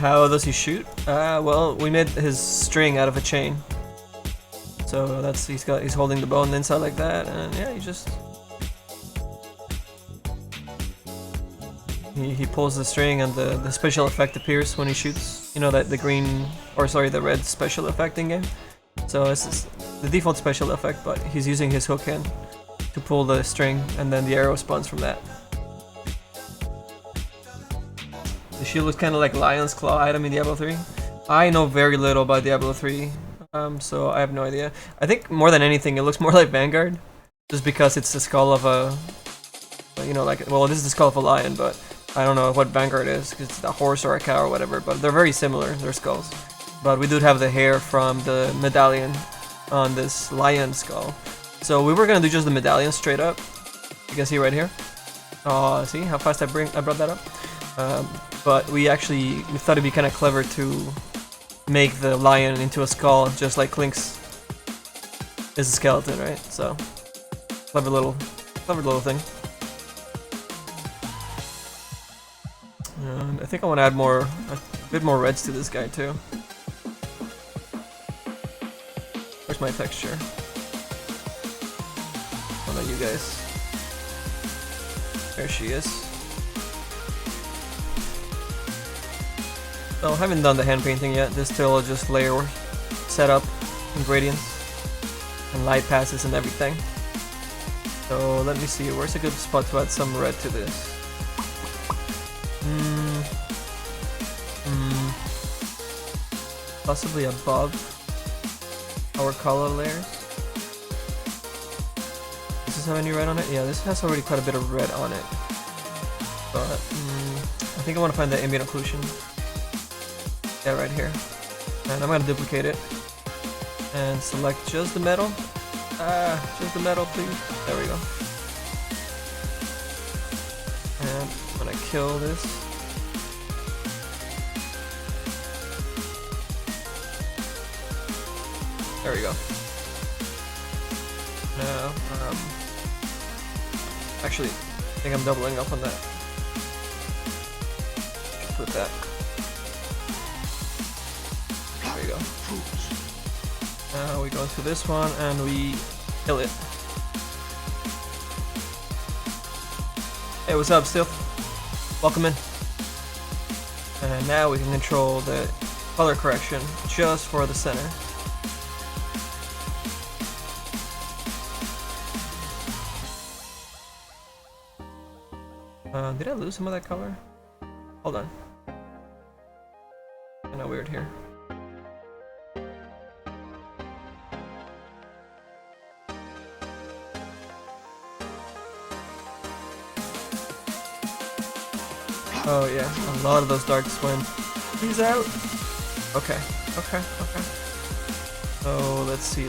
How does he shoot? Well, we made his string out of a chain. So that's he's holding the bow on the inside like that, and yeah, he pulls the string and the special effect appears when he shoots. You know that the the red special effect in game. So this is the default special effect, but he's using his hook hand to pull the string, and then the arrow spawns from that. The shield looks kind of like Lion's Claw item in Diablo 3. I know very little about Diablo 3, so I have no idea. I think more than anything, it looks more like Vanguard, just because it's the skull of a, you know, like, well, this is the skull of a lion, but I don't know what Vanguard is, because it's a horse or a cow or whatever, but they're very similar, their skulls. But we do have the hair from the medallion on this lion skull. So we were gonna do just the medallion straight up. You can see right here. Oh, see how fast I brought that up? But we thought it'd be kind of clever to make the lion into a skull, just like Clinkz is a skeleton, right? So clever little thing. And I think I want to add a bit more reds to this guy too. Where's my texture? Oh no, you guys. There she is. So I haven't done the hand painting yet. There's still just layer setup and gradients and light passes and everything. So let me see, where's a good spot to add some red to this? Possibly above our color layers. Does this have any red on it? Yeah, this has already quite a bit of red on it. But I think I want to find the ambient occlusion. Yeah, right here. And I'm gonna duplicate it and select just the metal. Just the metal, please. There we go. And I'm gonna kill this. There we go. Now, actually, I think I'm doubling up on that. Put that. There you go. Now we go into this one and we kill it. Hey, what's up, Steel? Welcome in. And now we can control the color correction just for the center. Did I lose some of that color? Hold on. Kinda weird here. Oh yeah, a lot of those darks went. He's out. Okay. So let's see.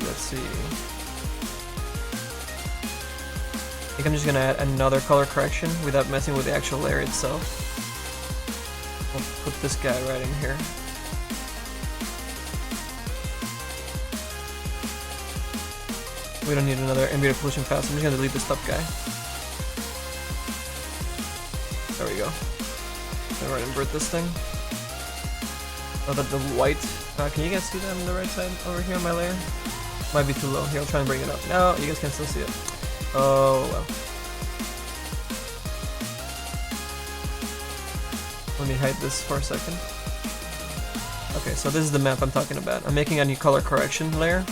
I think I'm just gonna add another color correction without messing with the actual layer itself. I'll put this guy right in here. We don't need another ambient occlusion pass. I'm just gonna delete this top guy. There we go. I'm gonna invert this thing. Oh, the white. Can you guys see that on the right side over here on my layer? Might be too low. Here, I'll try and bring it up. No, you guys can still see it. Oh well. Let me hide this for a second. Okay, so this is the map I'm talking about. I'm making a new color correction layer,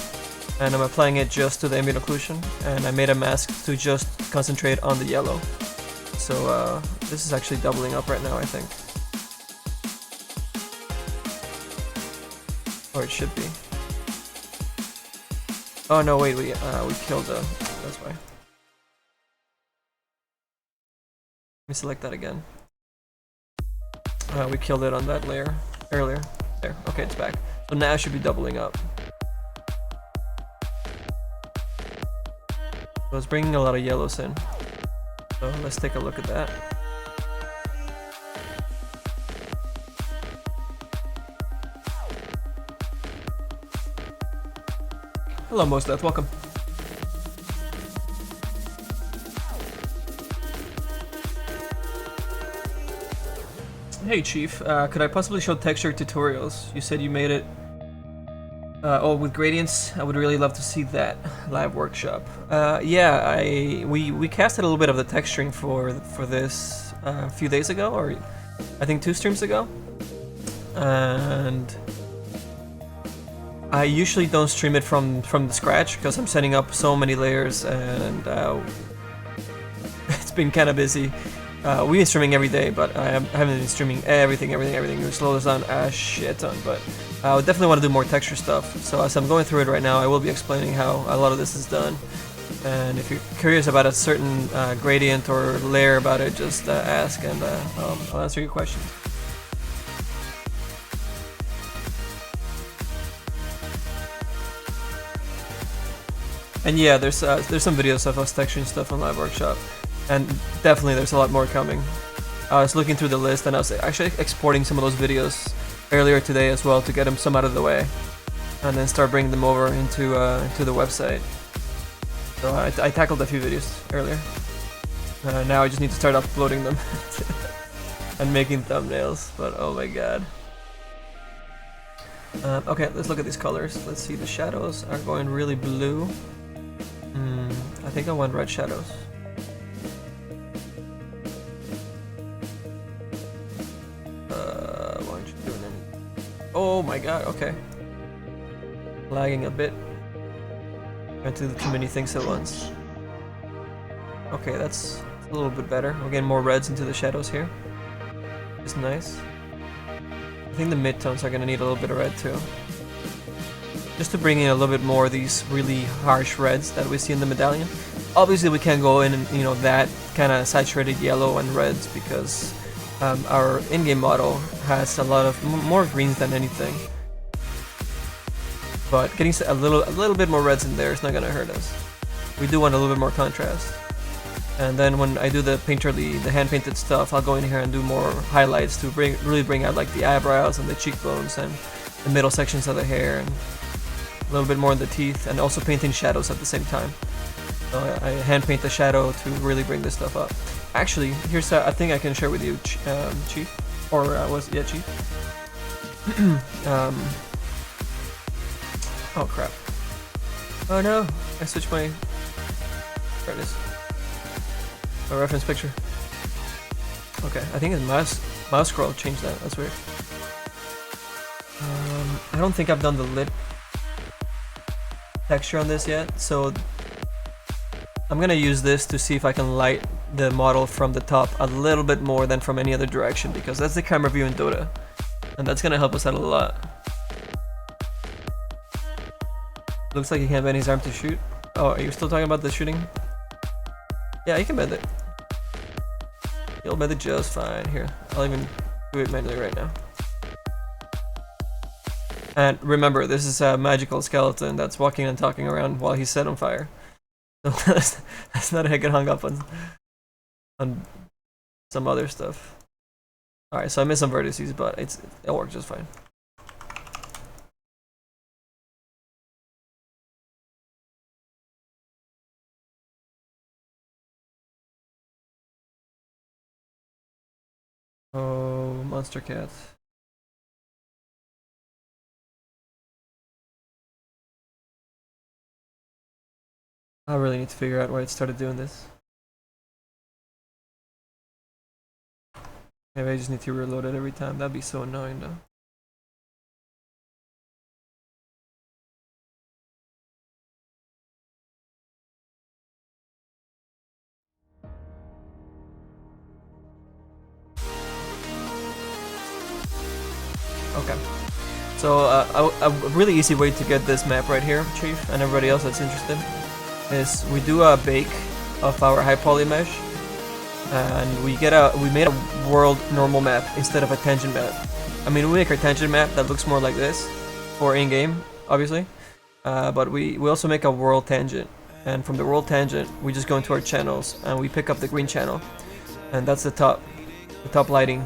and I'm applying it just to the ambient occlusion, and I made a mask to just concentrate on the yellow. So this is actually doubling up right now, I think. Or it should be. Oh no, wait, we killed the. That's why. Let me select that again. We killed it on that layer earlier. There. Okay, it's back. So now it should be doubling up. So it's bringing a lot of yellows in. So let's take a look at that. Hello, Mosteth. Welcome. Hey Chief, could I possibly show texture tutorials? You said you made it. Oh, with gradients, I would really love to see that. LiveWorkshop. Yeah, we casted a little bit of the texturing for this a few days ago, or I think 2 streams ago. And I usually don't stream it from the scratch because I'm setting up so many layers, and it's been kind of busy. We've been streaming every day, but I haven't been streaming everything. We slowed us down a shit ton, but I would definitely want to do more texture stuff. So as I'm going through it right now, I will be explaining how a lot of this is done. And if you're curious about a certain gradient or layer about it, just ask, and I'll answer your question. And yeah, there's some videos of us texturing stuff on LiveWorkshop, and definitely there's a lot more coming. I was looking through the list, and I was actually exporting some of those videos earlier today as well to get them some out of the way, and then start bringing them over into the website. So I tackled a few videos earlier. Now I just need to start uploading them and making thumbnails. But oh my god. Okay, let's look at these colors. Let's see, the shadows are going really blue. I think I want red shadows. Why aren't you doing anything? Oh my god, okay. Lagging a bit. Trying to do too many things at once. Okay, that's a little bit better. We're getting more reds into the shadows here. It's nice. I think the midtones are gonna need a little bit of red too. Just to bring in a little bit more of these really harsh reds that we see in the medallion. Obviously we can't go in and, you know, that kind of saturated yellow and reds because our in-game model has a lot of more greens than anything. But getting a little bit more reds in there is not gonna hurt us. We do want a little bit more contrast. And then when I do the painterly, the hand-painted stuff, I'll go in here and do more highlights to really bring out like the eyebrows and the cheekbones and the middle sections of the hair, and a little bit more in the teeth, and also painting shadows at the same time. So I hand paint the shadow to really bring this stuff up. Actually, here's a thing I can share with you, Chief, or Chief. Oh crap! Oh no! I switched my. There it is. My reference picture. Okay, I think the mouse scroll changed that. That's weird. I don't think I've done the lid texture on this yet, so I'm gonna use this to see if I can light the model from the top a little bit more than from any other direction, because that's the camera view in Dota, and that's gonna help us out a lot. Looks like he can't bend his arm to shoot. Oh, are you still talking about the shooting? Yeah, you can bend it. You'll bend it just fine. Here, I'll even do it manually right now. And remember, this is a magical skeleton that's walking and talking around while he's set on fire. So that's not a get hung up on some other stuff. Alright, so I missed some vertices, but it'll work just fine. Oh, monster cat. I really need to figure out why it started doing this. Maybe I just need to reload it every time. That'd be so annoying though. Okay. So a really easy way to get this map right here, Chief, and everybody else that's interested, is we do a bake of our high poly mesh, and we made a world normal map instead of a tangent map. I mean, we make our tangent map that looks more like this for in-game, obviously, but we also make a world tangent, and from the world tangent we just go into our channels and we pick up the green channel, and that's the top lighting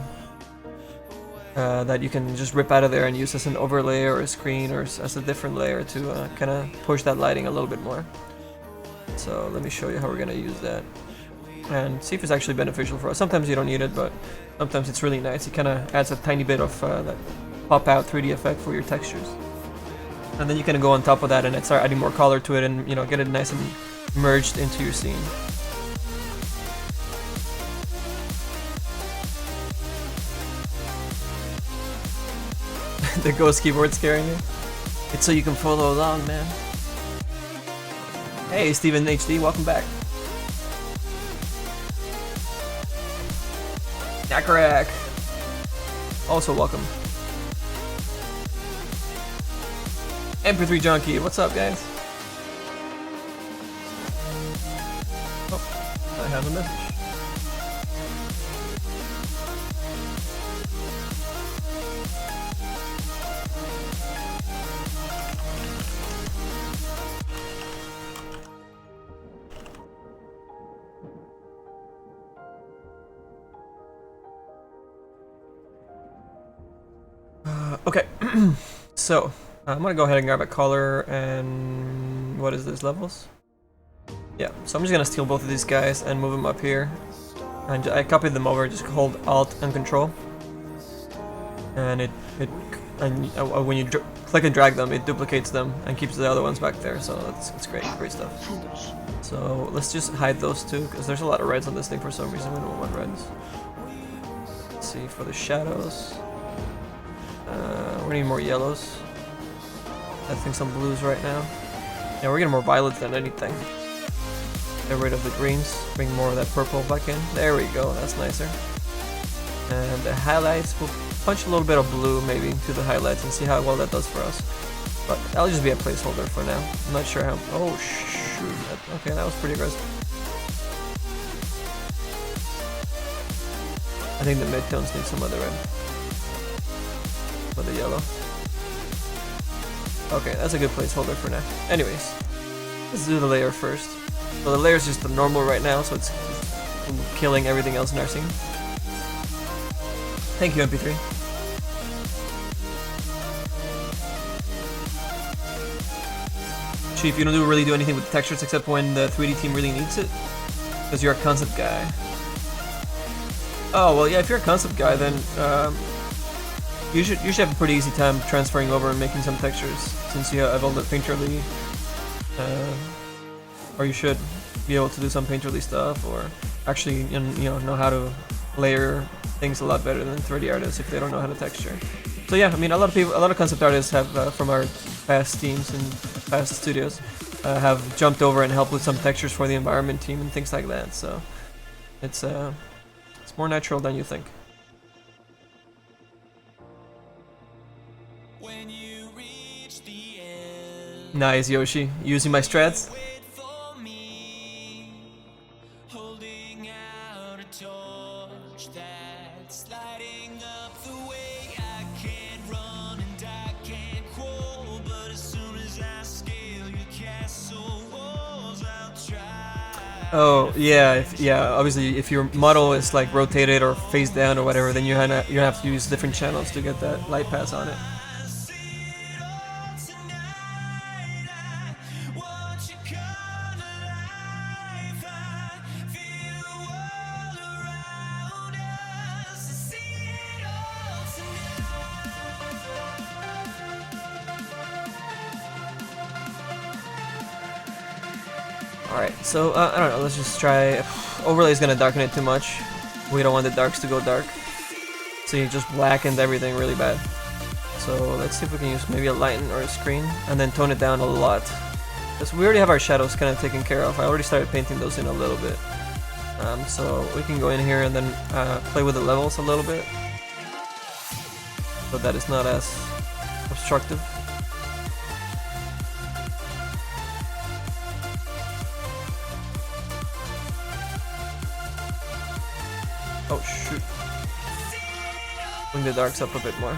that you can just rip out of there and use as an overlay or a screen or as a different layer to kind of push that lighting a little bit more. So let me show you how we're gonna use that. and see if it's actually beneficial for us. Sometimes you don't need it, but sometimes it's really nice. It kind of adds a tiny bit of that pop out 3D effect for your textures. And then you can go on top of that and start adding more color to it and, you know, get it nice and merged into your scene. The ghost keyboard scaring you? It's so you can follow along, man. Hey, Steven HD, welcome back. Nakarak! Also welcome. MP3 Junkie, what's up, guys? Oh, I have a message. Okay, so I'm gonna go ahead and grab a color and what is this, levels? Yeah, so I'm just gonna steal both of these guys and move them up here. And I copied them over, just hold Alt and Control. And when you click and drag them, it duplicates them and keeps the other ones back there. So it's great stuff. So let's just hide those two because there's a lot of reds on this thing for some reason. We don't want reds. Let's see for the shadows. We need more yellows. I think some blues right now. Yeah, we're getting more violets than anything. Get rid of the greens, bring more of that purple back in. There we go, that's nicer. And the highlights, we'll punch a little bit of blue maybe to the highlights and see how well that does for us. But that'll just be a placeholder for now. I'm not sure how. Oh shoot! Okay, that was pretty aggressive. I think the midtones need some of the red. For the yellow. Okay, that's a good placeholder for now. Anyways, let's do the layer first. So the layer is just the normal right now, so it's killing everything else in our scene. Thank you, MP3. Chief, you don't really do anything with the textures except when the 3D team really needs it? Because you're a concept guy. Oh, well yeah, if you're a concept guy, then you should have a pretty easy time transferring over and making some textures, since you have all the painterly, or you should be able to do some painterly stuff, or actually know how to layer things a lot better than 3D artists if they don't know how to texture. So yeah, I mean a lot of concept artists have from our past teams and past studios have jumped over and helped with some textures for the environment team and things like that. So it's more natural than you think. Nice, Yoshi. Using my strats? Oh, yeah, obviously if your model is like rotated or face down or whatever, then you have to use different channels to get that light pass on it. Alright, so I don't know, let's just try. Overlay is gonna darken it too much. We don't want the darks to go dark. So you just blackened everything really bad. So let's see if we can use maybe a lighten or a screen and then tone it down a lot. Because we already have our shadows kind of taken care of. I already started painting those in a little bit. So we can go in here and then play with the levels a little bit. So that is not as obstructive. Oh shoot. Bring the darks up a bit more.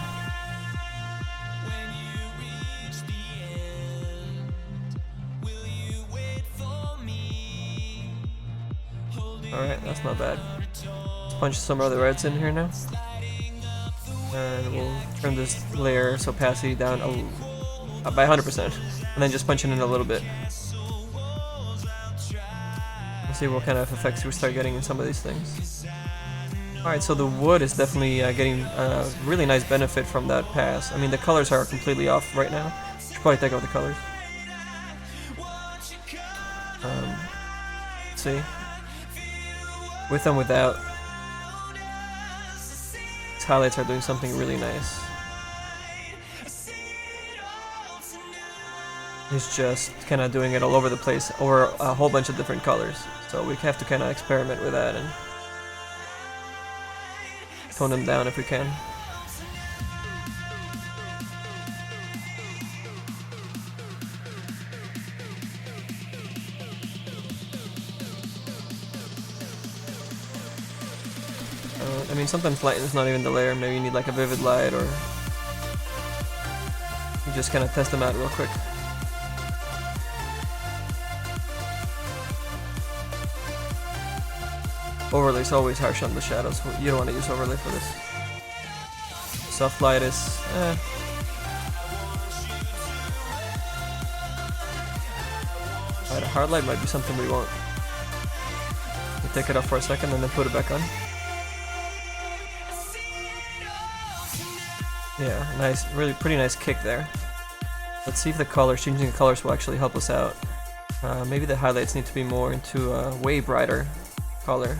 Alright, that's not bad. Let's punch some other reds in here now. And we'll turn this layer's opacity down by 100%. And then just punch it in a little bit. Let's see what kind of effects we start getting in some of these things. Alright, so the wood is definitely getting really nice benefit from that pass. I mean, the colors are completely off right now. Should probably take out the colors. Let's see. With and without. These highlights are doing something really nice. He's just kind of doing it all over the place, over a whole bunch of different colors. So we have to kind of experiment with that and tone them down if we can. I mean, sometimes light is not even the layer. Maybe you need like a vivid light, or you just kind of test them out real quick. Overlay is always harsh on the shadows. You don't want to use overlay for this. Soft light is Alright, a hard light might be something we want. We'll take it off for a second and then put it back on. Yeah, nice, really pretty nice kick there. Let's see if the colors, changing the colors will actually help us out. Maybe the highlights need to be more into a way brighter color.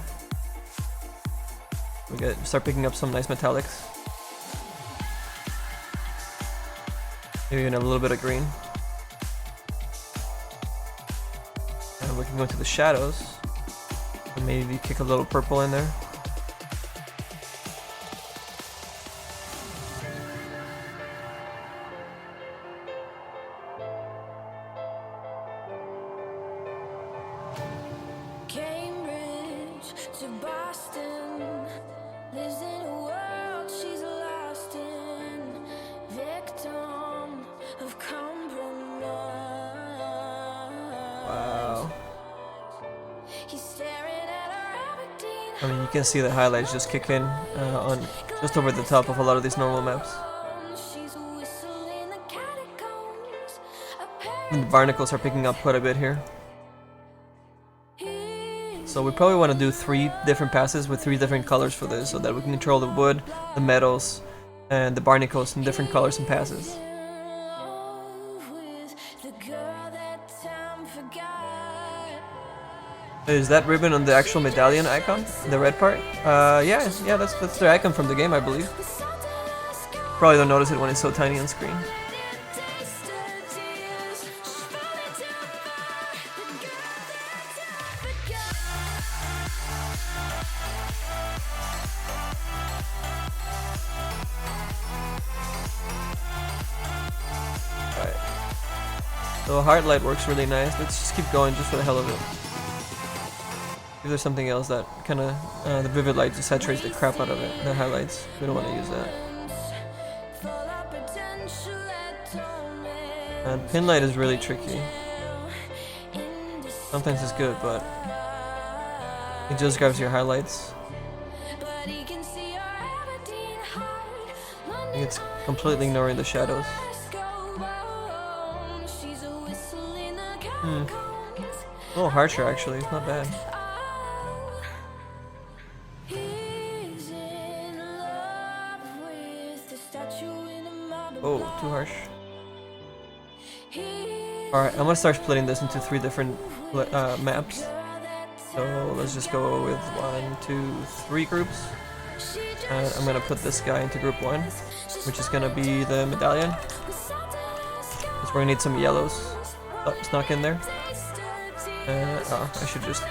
We start picking up some nice metallics. Maybe even a little bit of green. And we can go into the shadows and maybe kick a little purple in there. To Boston, lives in a world she's lost in, victim of compromise. Wow. He's staring at her Aberdeen. I mean, you can see the highlights just kick in on just over the top of a lot of these normal maps. And the barnacles are picking up quite a bit here. So we probably want to do 3 different passes with 3 different colors for this, so that we can control the wood, the metals, and the barnacles in different colors and passes. Is that ribbon on the actual medallion icon? The red part? Yeah, that's their icon from the game, I believe. Probably don't notice it when it's so tiny on screen. So hard light works really nice. Let's just keep going just for the hell of it. If there's something else that kind of the vivid light just saturates the crap out of it, the highlights. We don't want to use that. And pin light is really tricky. Sometimes it's good, but it just grabs your highlights. It's completely ignoring the shadows. A little harsher actually, it's not bad. Oh, too harsh. Alright, I'm gonna start splitting this into 3 different maps. So let's just go with 1, 2, 3 groups. And I'm gonna put this guy into group 1, which is gonna be the medallion. Because we're gonna need some yellows. Oh, snuck in there. Oh, I should just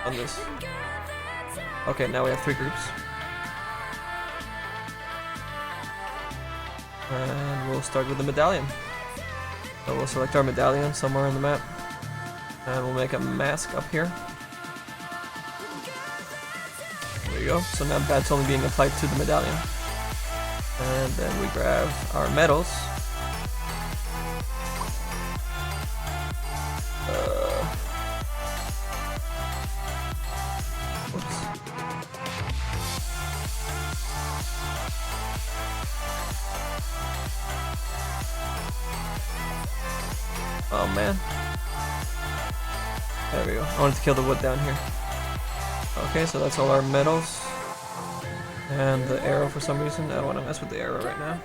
on this. Okay, now we have 3 groups. And we'll start with the medallion. So we'll select our medallion somewhere on the map. And we'll make a mask up here. There you go. So now that's only being applied to the medallion. And then we grab our metals. Oh man. There we go. I wanted to kill the wood down here. Okay, so that's all our metals. And the arrow for some reason. I don't want to mess with the arrow right now.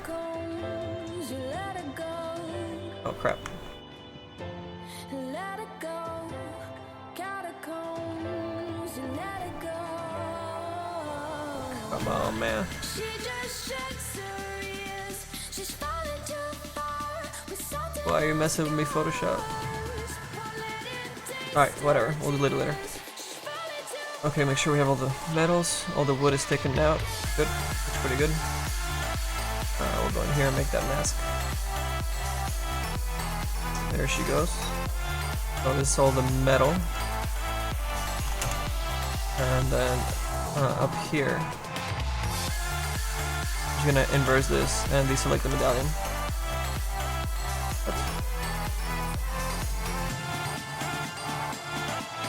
Oh crap. Come on, man. Why are you messing with me, Photoshop? Alright, whatever. We'll do it later. Okay, make sure we have all the metals. All the wood is taken out. Good. Looks pretty good. We'll go in here and make that mask. There she goes. So this is all the metal. And then up here, I'm just gonna inverse this and deselect the medallion.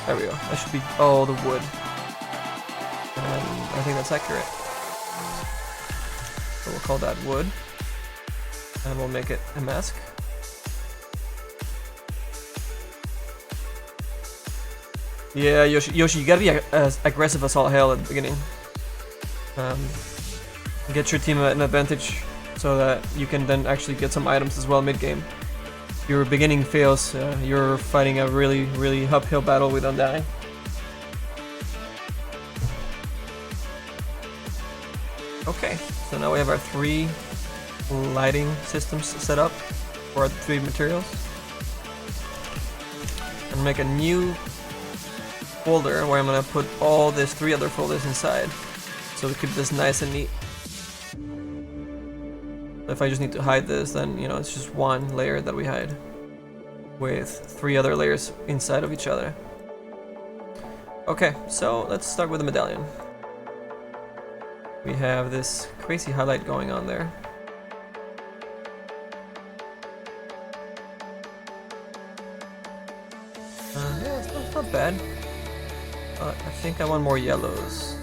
There we go. That should be all the wood. And I think that's accurate. So we'll call that wood. And we'll make it a mask. Yeah, Yoshi, you gotta be as aggressive as all hell at the beginning. Get your team an advantage so that you can then actually get some items as well mid-game. Your beginning fails, you're fighting a really uphill battle with undying. Okay, so now we have our 3 lighting systems set up for our 3 materials. And make a new folder where I'm gonna put all these 3 other folders inside, so we keep this nice and neat. If I just need to hide this, then you know it's just one layer that we hide with 3 other layers inside of each other. Okay, so let's start with the medallion. We have this crazy highlight going on there. Yeah, it's not bad. But I think I want more yellows.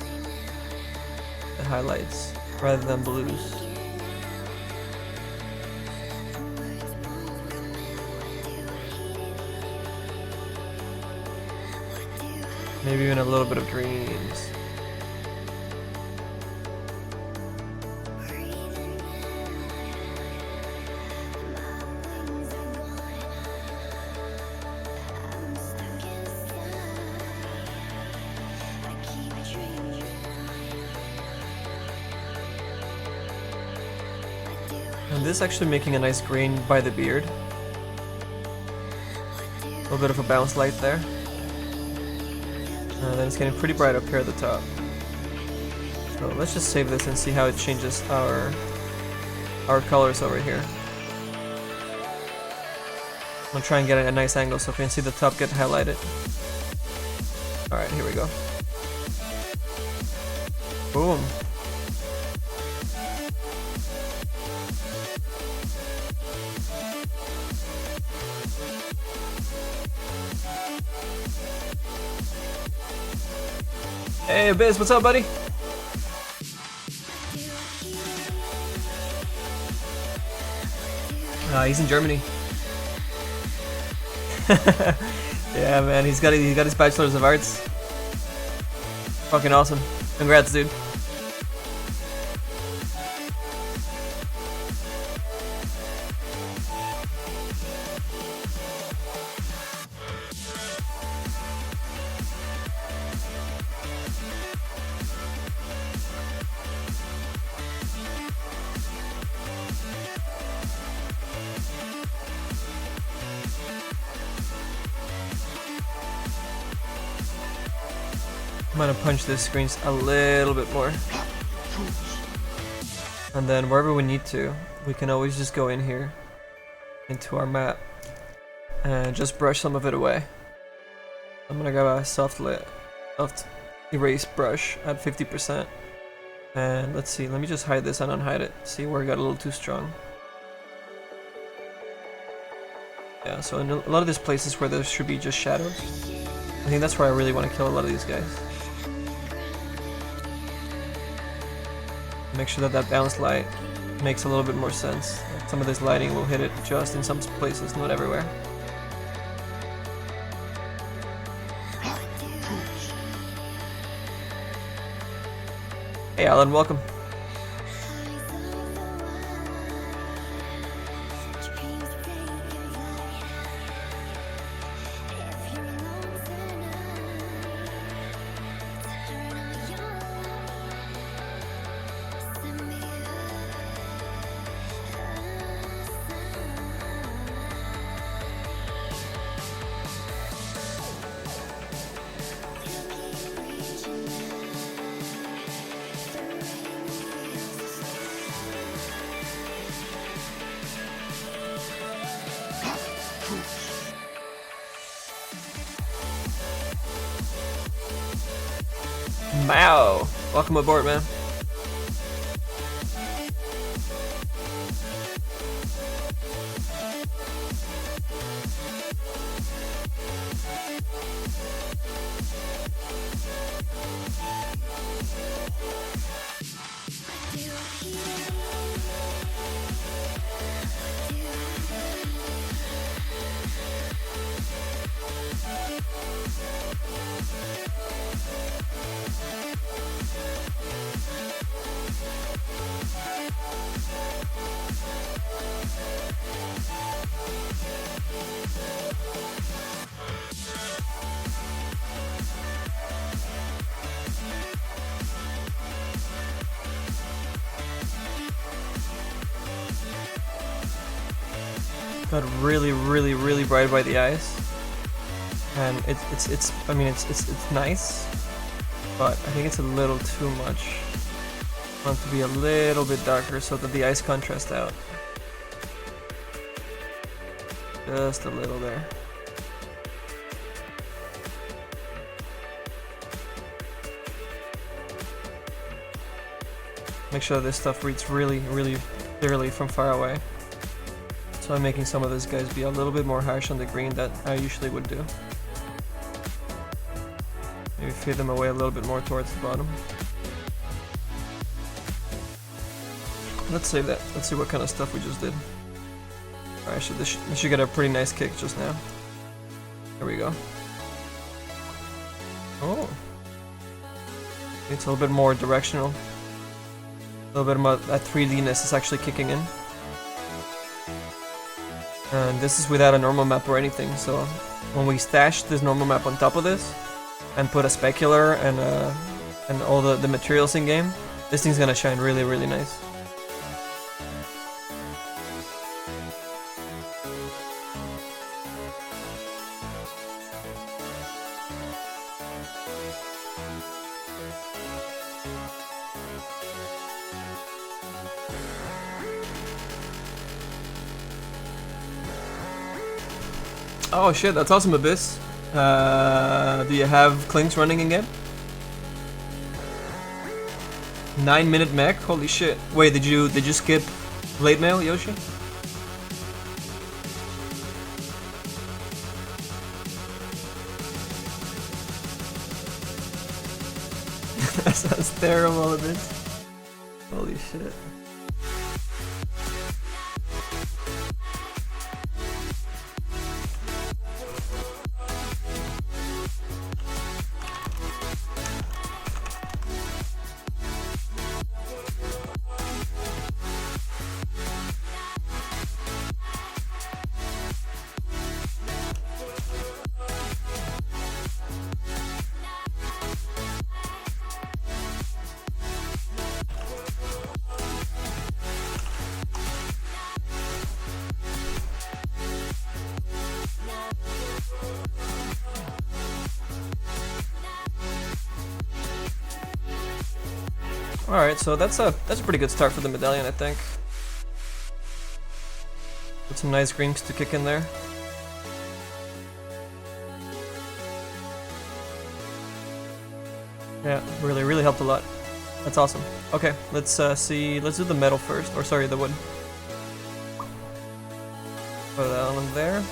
The highlights rather than blues. Maybe even a little bit of greens. And this is actually making a nice grain by the beard. A little bit of a bounce light there. And then it's getting pretty bright up here at the top. So let's just save this and see how it changes our colors over here. I'm gonna try and get a nice angle so we can see the top get highlighted. Alright, here we go. Boom. Hey Biz, what's up, buddy? He's in Germany. Yeah, man, he's got his bachelor's of arts. Fucking awesome. Congrats, dude. I'm gonna punch this screen a little bit more. And then wherever we need to, we can always just go in here into our map and just brush some of it away. I'm gonna grab a soft erase brush at 50%. And let's see, let me just hide this and unhide it. See where it got a little too strong. Yeah, so in a lot of these places where there should be just shadows, I think that's where I really want to kill a lot of these guys. Make sure that that bounce light makes a little bit more sense. Like some of this lighting will hit it just in some places, not everywhere. Hey Alan, welcome. Wow, welcome aboard, man. Got really bright by the eyes, and it's I mean it's nice, but I think it's a little too much. I want it to be a little bit darker so that the eyes contrast out. Just a little there. Make sure this stuff reads really clearly from far away. So I'm making some of these guys be a little bit more harsh on the green than I usually would do. Maybe fade them away a little bit more towards the bottom. Let's save that. Let's see what kind of stuff we just did. Alright, this should get a pretty nice kick just now. There we go. Oh. It's a little bit more directional. A little bit more that 3D-ness is actually kicking in. And this is without a normal map or anything, so when we stash this normal map on top of this and put a specular and all the materials in game, this thing's gonna shine really nice. Oh shit, that's awesome, Abyss. Do you have Clinkz running in game? 9-minute mech? Holy shit. Wait, did you skip late mail, Yoshi? That sounds terrible, Abyss. Holy shit. Alright, so that's a pretty good start for the medallion, I think. Put some nice greens to kick in there. Yeah, really helped a lot. That's awesome. Okay, let's see. Let's do the metal first, or sorry, the wood. Put that one there.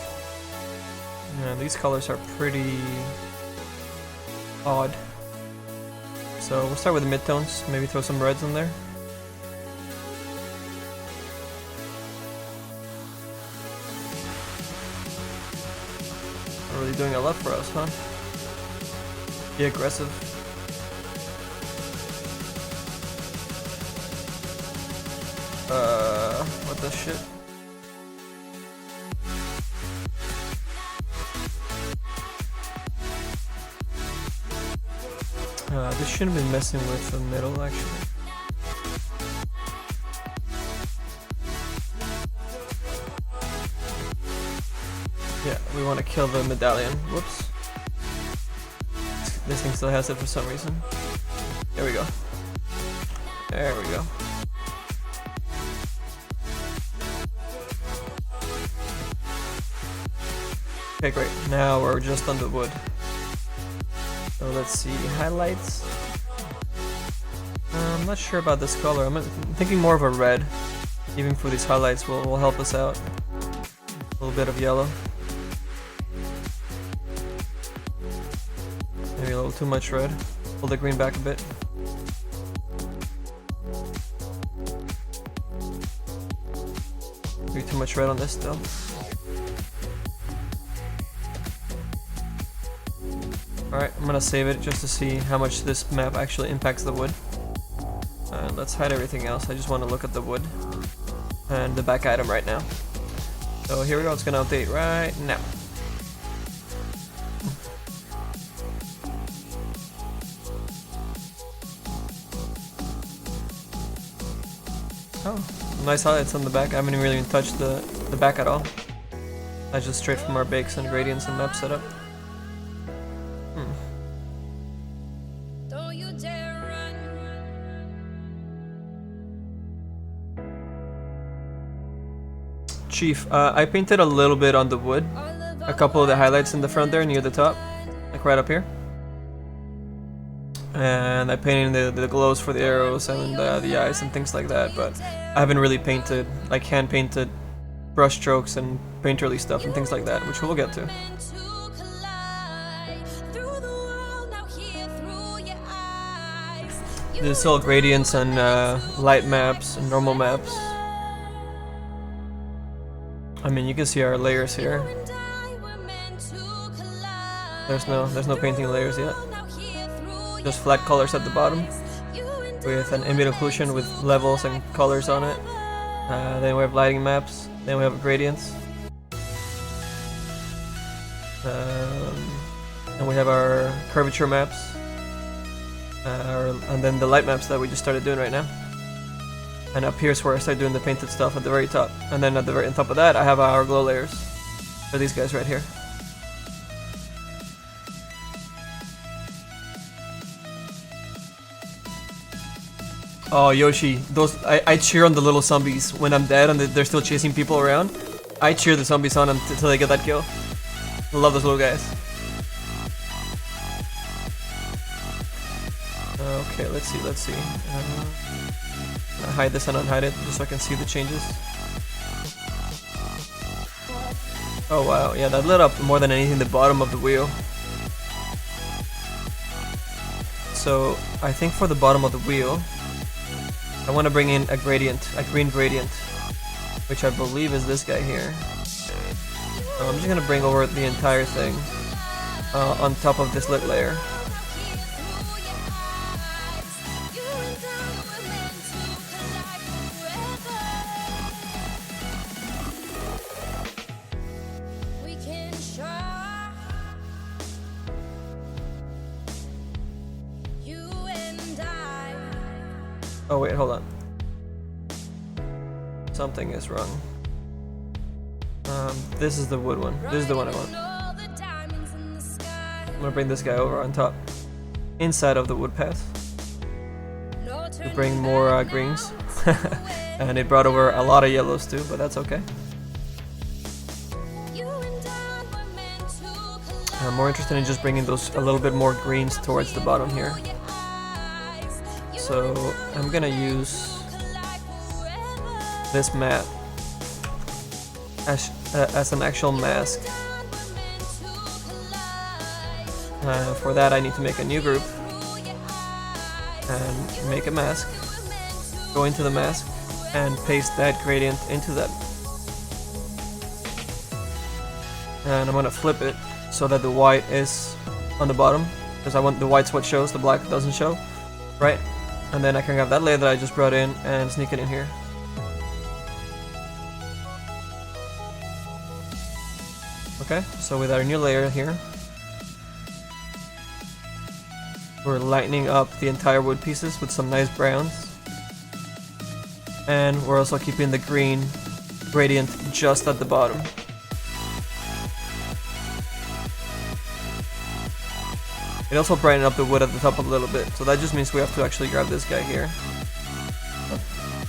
Yeah, these colors are pretty odd. So we'll start with the midtones, maybe throw some reds in there. Not really doing a lot for us, huh? Be aggressive. What the shit? This shouldn't be messing with the middle actually. Yeah, we want to kill the medallion. Whoops. This thing still has it for some reason. There we go. There we go. Okay, great. Now we're just on the wood. So let's see, highlights. I'm not sure about this color. I'm thinking more of a red. Even for these highlights will help us out. A little bit of yellow. Maybe a little too much red. Pull the green back a bit. Maybe too much red on this still. Alright, I'm gonna save it just to see how much this map actually impacts the wood. And let's hide everything else. I just want to look at the wood and the back item right now. So here we go, it's gonna update right now. Oh, nice highlights on the back. I haven't really even touched the back at all. That's just straight from our bakes and gradients and map setup. Don't you dare run. Chief, I painted a little bit on the wood. A couple of the highlights in the front there near the top. Like right up here. And I painted the glows for the arrows and the eyes and things like that, but I haven't really painted, like hand painted brush strokes and painterly stuff and things like that, which we'll get to. This is all gradients and light maps and normal maps. I mean, you can see our layers here. There's no painting layers yet. Just flat colors at the bottom with an ambient occlusion with levels and colors on it. Then we have lighting maps. Then we have gradients. And we have our curvature maps. And then the light maps that we just started doing right now. And up here's where I start doing the painted stuff at the very top. And then at the very top of that, I have our glow layers for these guys right here. Oh, Yoshi, those I cheer on the little zombies when I'm dead and they're still chasing people around. I cheer the zombies on until they get that kill. I love those little guys. Okay, let's see. I'll hide this and unhide it just so I can see the changes. Oh wow, yeah, that lit up more than anything the bottom of the wheel. So I think for the bottom of the wheel, I want to bring in a gradient, a green gradient, which I believe is this guy here. I'm just gonna bring over the entire thing on top of this lit layer. Oh wait, hold on. Something is wrong. This is the wood one. This is the one I want. I'm gonna bring this guy over on top. Inside of the wood path. To bring more greens. And it brought over a lot of yellows too, but that's okay. I'm more interested in just bringing those a little bit more greens towards the bottom here. So I'm gonna use this mat as an actual mask. For that I need to make a new group and make a mask. Go into the mask and paste that gradient into that. And I'm gonna flip it so that the white is on the bottom, because I want the white's what shows, the black doesn't show, right? And then I can have that layer that I just brought in and sneak it in here. Okay, so with our new layer here, we're lightening up the entire wood pieces with some nice browns. And we're also keeping the green gradient just at the bottom. It also brightened up the wood at the top a little bit, so that just means we have to actually grab this guy here.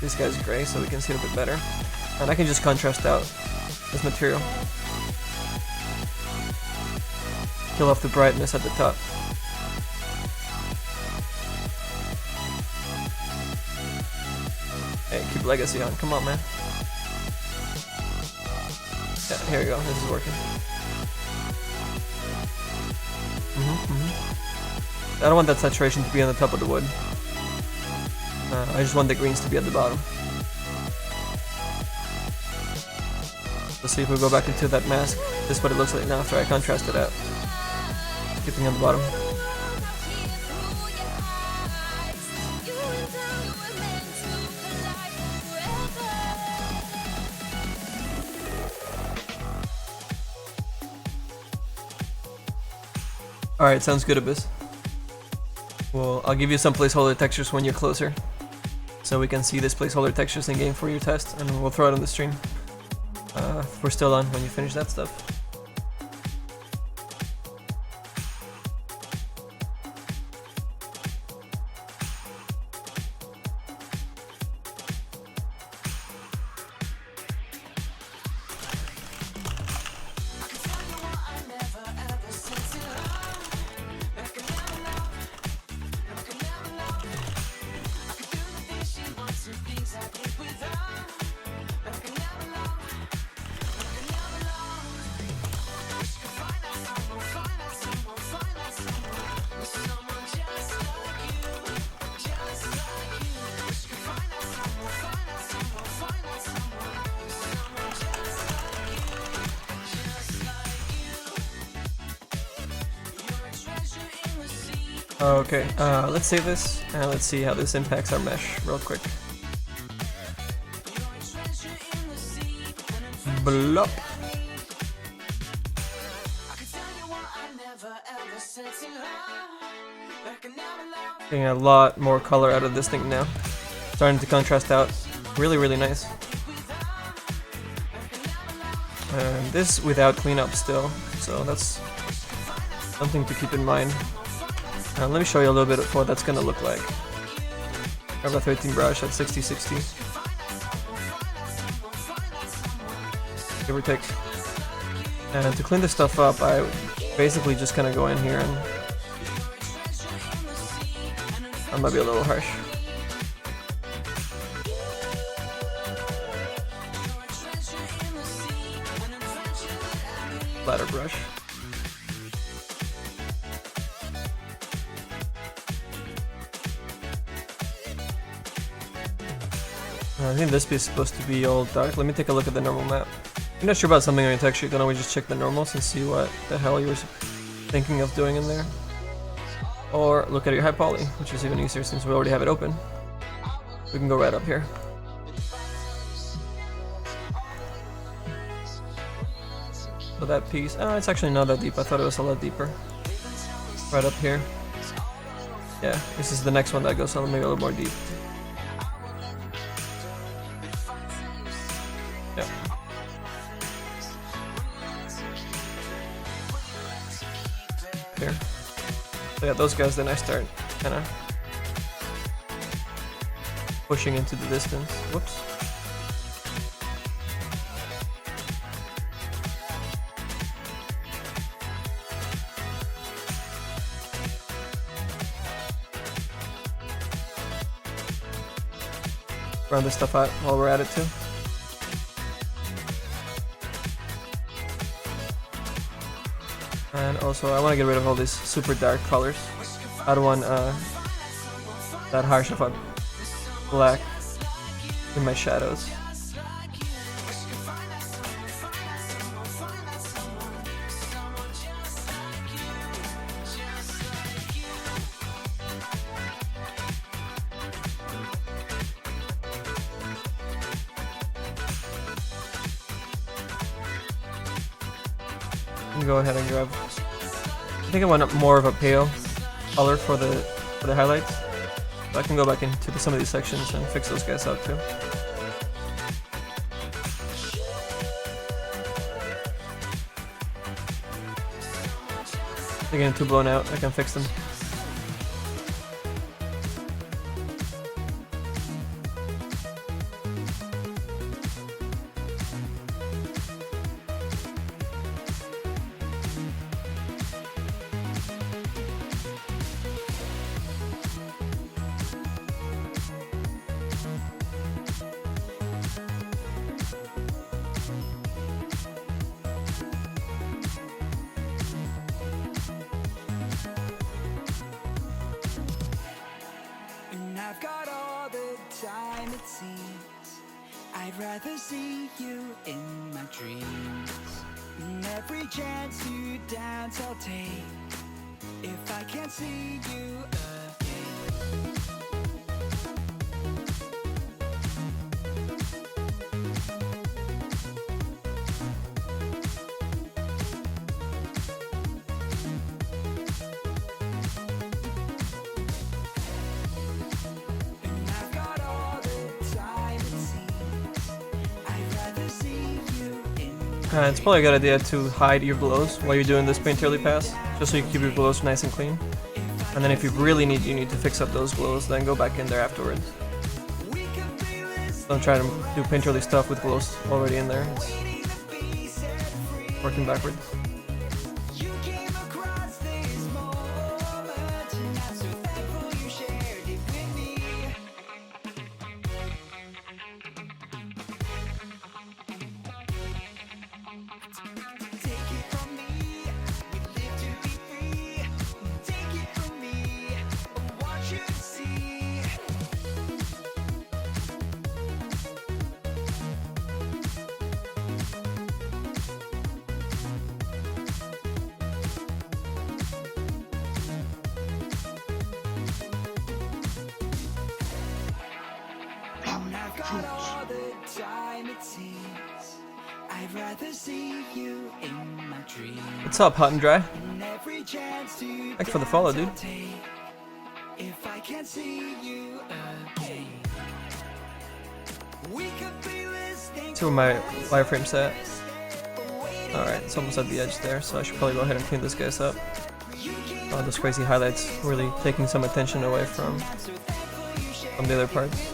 This guy's gray, so we can see it a bit better. And I can just contrast out this material. Kill off the brightness at the top. Hey, keep legacy on. Come on, man. Yeah, here we go. This is working. I don't want that saturation to be on the top of the wood. I just want the greens to be at the bottom. Let's see if we go back into that mask. This is what it looks like now after I contrast it out. Keeping on the bottom. Alright, sounds good, Abyss. Well, I'll give you some placeholder textures when you're closer, so we can see this placeholder textures in game for your test, and we'll throw it on the stream. We're still on when you finish that stuff. Okay, let's save this, and let's see how this impacts our mesh real quick. Blop. Getting a lot more color out of this thing now. Starting to contrast out. Really, really nice. And this without cleanup still, so that's something to keep in mind. Let me show you a little bit of what that's gonna look like. I have a 13 brush at 60/60. Give or take. And to clean this stuff up, I basically just kind of go in here and I might be a little harsh. Flatter brush. I think this piece is supposed to be all dark. Let me take a look at the normal map. If you're not sure about something on your texture, you can always just check the normals and see what the hell you were thinking of doing in there. Or look at your high poly, which is even easier since we already have it open. We can go right up here. So that piece, it's actually not that deep. I thought it was a lot deeper. Right up here. Yeah, this is the next one that goes on maybe a little more deep. Yeah. Here. So yeah, those guys, then I start kind of pushing into the distance. Whoops. Round this stuff out while we're at it too. And also I want to get rid of all these super dark colors. I don't want that harsh of a black in my shadows. Let me go ahead and grab. I think I want more of a pale color for the highlights. So I can go back into some of these sections and fix those guys out too. They're getting too blown out. I can fix them. I've got all the time it seems. I'd rather see you in my dreams. And every chance to dance I'll take if I can't see you again. It's probably a good idea to hide your glows while you're doing this painterly pass, just so you keep your glows nice and clean. And then if you really need to fix up those glows, then go back in there afterwards. Don't try to do painterly stuff with glows already in there. It's working backwards. What's up, Hot and Dry? Thanks for the follow, dude. See where my wireframe's at. Alright, it's almost at the edge there, so I should probably go ahead and clean this guys up. Oh, those crazy highlights really taking some attention away from the other parts.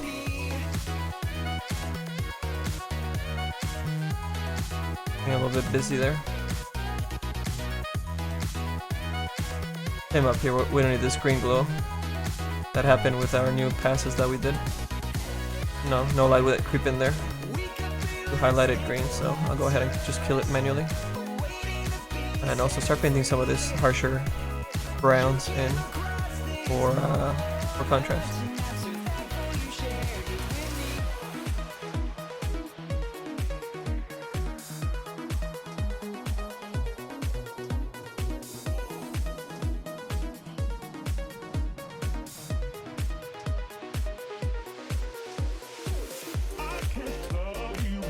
Getting a little bit busy there. Same up here, we don't need this green glow. That happened with our new passes that we did. No light will creep in there. We highlighted green, so I'll go ahead and just kill it manually. And also start painting some of this harsher browns in for contrast.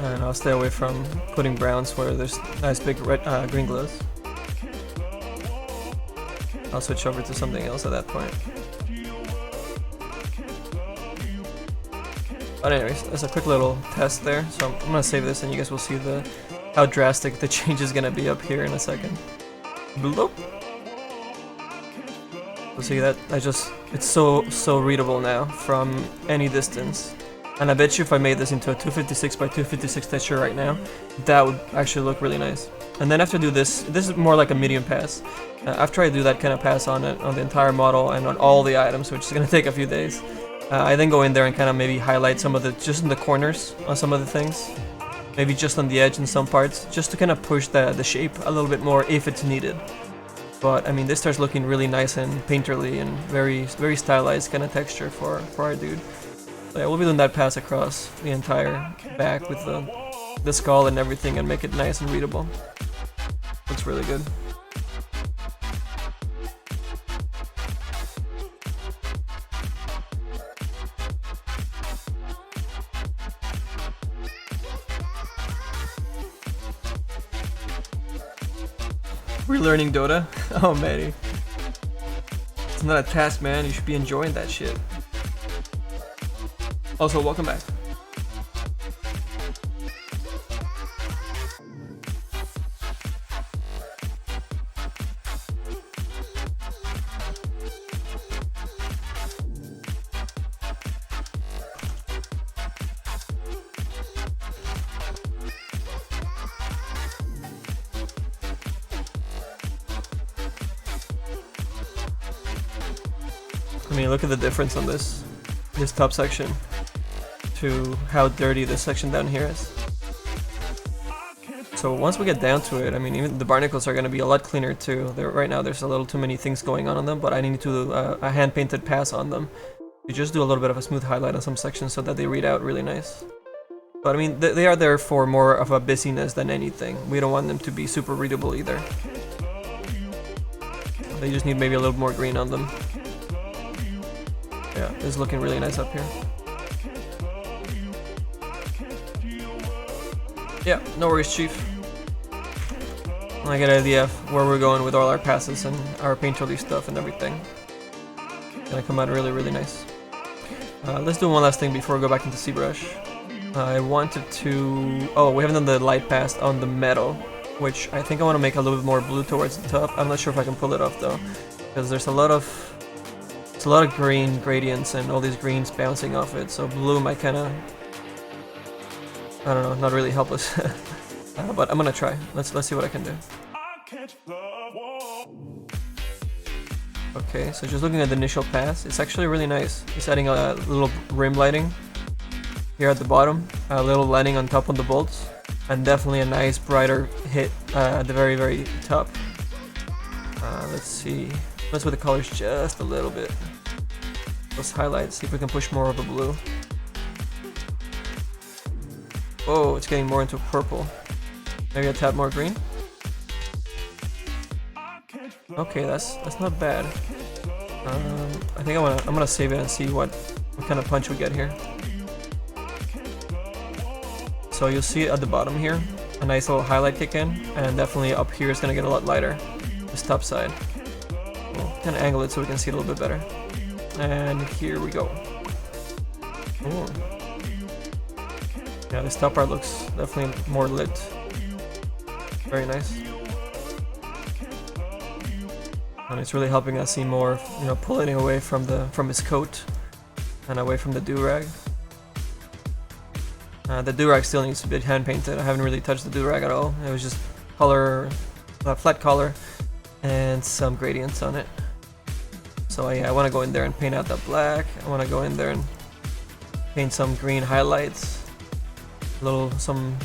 And I'll stay away from putting browns where there's nice big red, green glows. I'll switch over to something else at that point. But anyways, that's a quick little test there. So I'm gonna save this, and you guys will see how drastic the change is gonna be up here in a second. Bloop. So see that? It's so readable now from any distance. And I bet you if I made this into a 256 by 256 texture right now, that would actually look really nice. And then after I do this is more like a medium pass. After I do that kind of pass on it, on the entire model and on all the items, which is going to take a few days, I then go in there and kind of maybe highlight some of just in the corners on some of the things. Maybe just on the edge in some parts, just to kind of push the shape a little bit more if it's needed. But I mean, this starts looking really nice and painterly and very stylized kind of texture for our dude. So yeah, we'll be doing that pass across the entire back with the skull and everything and make it nice and readable. Looks really good. Relearning Dota? Oh man. It's not a task, man. You should be enjoying that shit. Also, welcome back. I mean, look at the difference on this top section to how dirty this section down here is. So once we get down to it, I mean, even the barnacles are going to be a lot cleaner too. Right now there's a little too many things going on them, but I need to do a hand-painted pass on them. You just do a little bit of a smooth highlight on some sections so that they read out really nice. But I mean, they are there for more of a busyness than anything. We don't want them to be super readable either. They just need maybe a little more green on them. Yeah, it's looking really nice up here. Yeah, no worries, Chief. I get an idea of where we're going with all our passes and our painterly stuff and everything. Gonna come out really, really nice. Let's do one last thing before we go back into ZBrush. I wanted to... Oh, we haven't done the light pass on the metal, which I think I want to make a little bit more blue towards the top. I'm not sure if I can pull it off though, because there's a lot of green gradients and all these greens bouncing off it, so blue might kind of, I don't know, not really help us. But I'm gonna try. Let's see what I can do. Okay, so just looking at the initial pass, it's actually really nice. It's adding a little rim lighting here at the bottom, a little lighting on top of the bolts, and definitely a nice brighter hit at the very, very top. Let's see. Mess with the colors just a little bit. Those highlights, see if we can push more of the blue. Oh, it's getting more into purple. Maybe a tad more green. Okay, that's not bad. I think I'm gonna save it and see what kind of punch we get here. So you'll see it at the bottom here, a nice little highlight kick in, and definitely up here is gonna get a lot lighter. This top side. We'll kind of angle it so we can see it a little bit better. And here we go. Ooh. Yeah, this top part looks definitely more lit. Very nice. And it's really helping us see more, you know, pulling away from his coat and away from the do-rag. The do-rag still needs to be hand painted. I haven't really touched the do-rag at all. It was just color, flat color, and some gradients on it. So yeah, I want to go in there and paint out that black. I want to go in there and paint some green highlights, some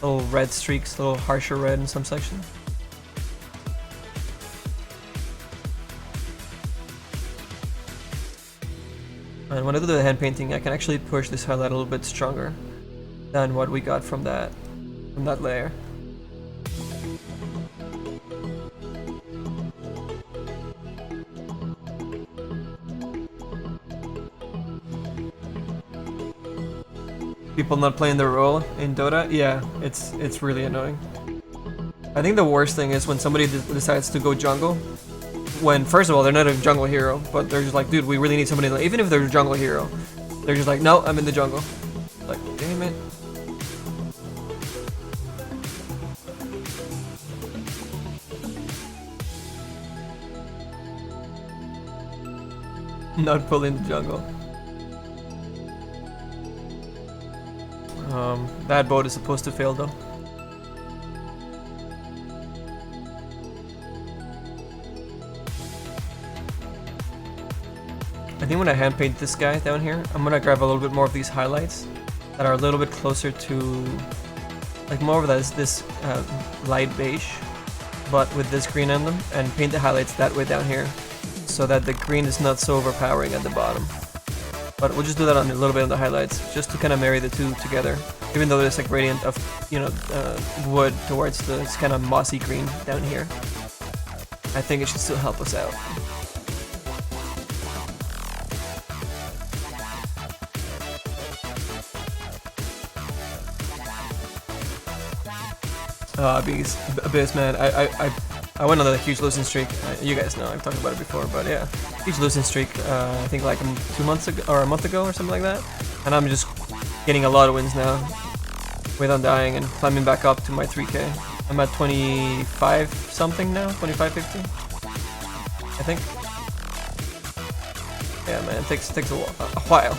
little red streaks, a little harsher red in some sections. And when I do the hand painting, I can actually push this highlight a little bit stronger than what we got from that layer. People not playing their role in Dota, yeah, it's really annoying. I think the worst thing is when somebody decides to go jungle, when first of all they're not a jungle hero, but they're just like, dude, we really need somebody. Even if they're a jungle hero, they're just like, no, I'm in the jungle. Like, damn it. Not pulling the jungle. That boat is supposed to fail though. I think when I hand paint this guy down here, I'm gonna grab a little bit more of these highlights that are a little bit closer to, like more of this light beige, but with this green on them, and paint the highlights that way down here, so that the green is not so overpowering at the bottom. But we'll just do that on a little bit on the highlights, just to kind of marry the two together. Even though there's a gradient of, you know, wood towards this kind of mossy green down here, I think it should still help us out. Abyss, man, I went on a huge losing streak. You guys know I've talked about it before, but yeah, huge losing streak. I think like 2 months ago or a month ago or something like that. And I'm just getting a lot of wins now, without dying and climbing back up to my 3K. I'm at 25 something now, 25.50, I think. Yeah, man, it takes a while.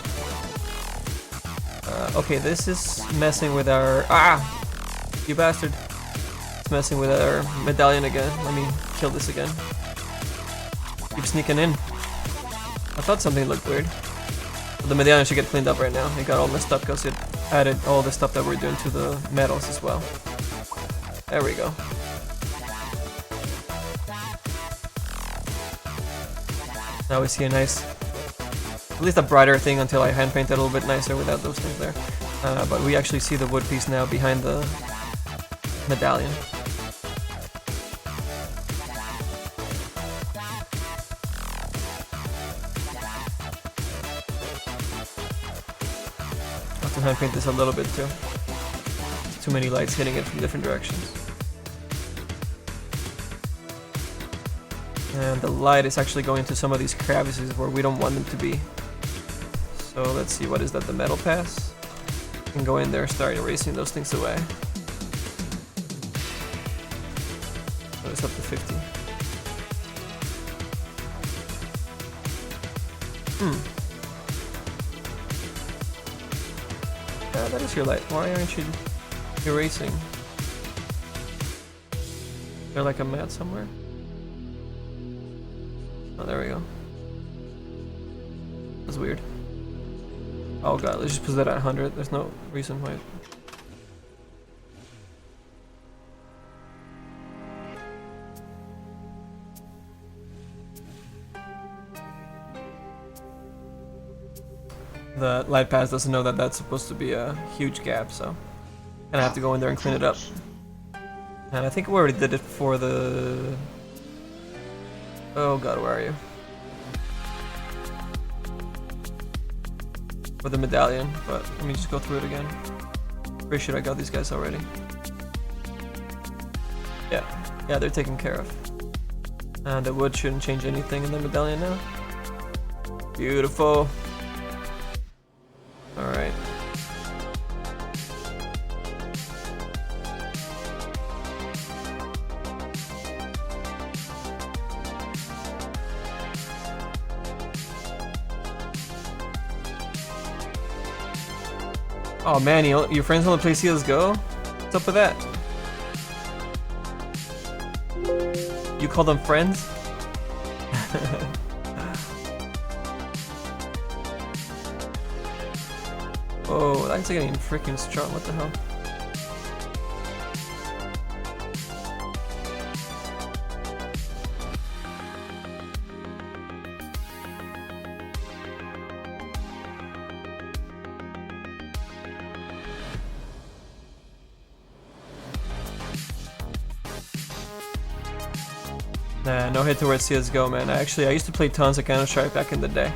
Okay, this is messing with our you bastard. It's messing with our medallion again. Let me kill this again. Keep sneaking in. I thought something looked weird. But the medallion should get cleaned up right now. It got all messed up because it added all the stuff that we're doing to the medals as well. There we go. Now we see a nice, at least a brighter thing until I hand painted a little bit nicer without those things there. But we actually see the wood piece now behind the medallion. I have to hand paint this a little bit too. Too many lights hitting it from different directions. And the light is actually going to some of these crevices where we don't want them to be. So let's see, what is that, the metal pass? You can go in there and start erasing those things away. So it's up to 50. Yeah, that is your light. Why aren't you erasing? Is there like a mat somewhere? Oh, there we go. That's weird. Oh god, let's just put that at 100. There's no reason why. The light pass doesn't know that that's supposed to be a huge gap, so I have to go in there and clean it up. And I think we already did it for the... Oh god, where are you? For the medallion, but let me just go through it again. Pretty sure I got these guys already. Yeah, they're taken care of. And the wood shouldn't change anything in the medallion now. Beautiful. Alright. Oh man, your friends wanna play CSGO? What's up with that? You call them friends? Oh, that's getting freaking strong, what the hell? Nah, no hit towards CSGO, man. I used to play tons of Counter-Strike back in the day.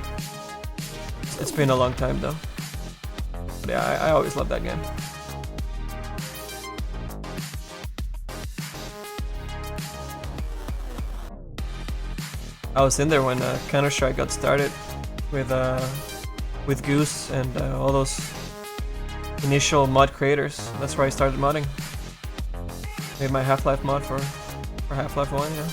It's been a long time though. But yeah, I always loved that game. I was in there when Counter-Strike got started with Goose and all those initial mod creators. That's where I started modding. Made my Half-Life mod for Half-Life 1, yeah.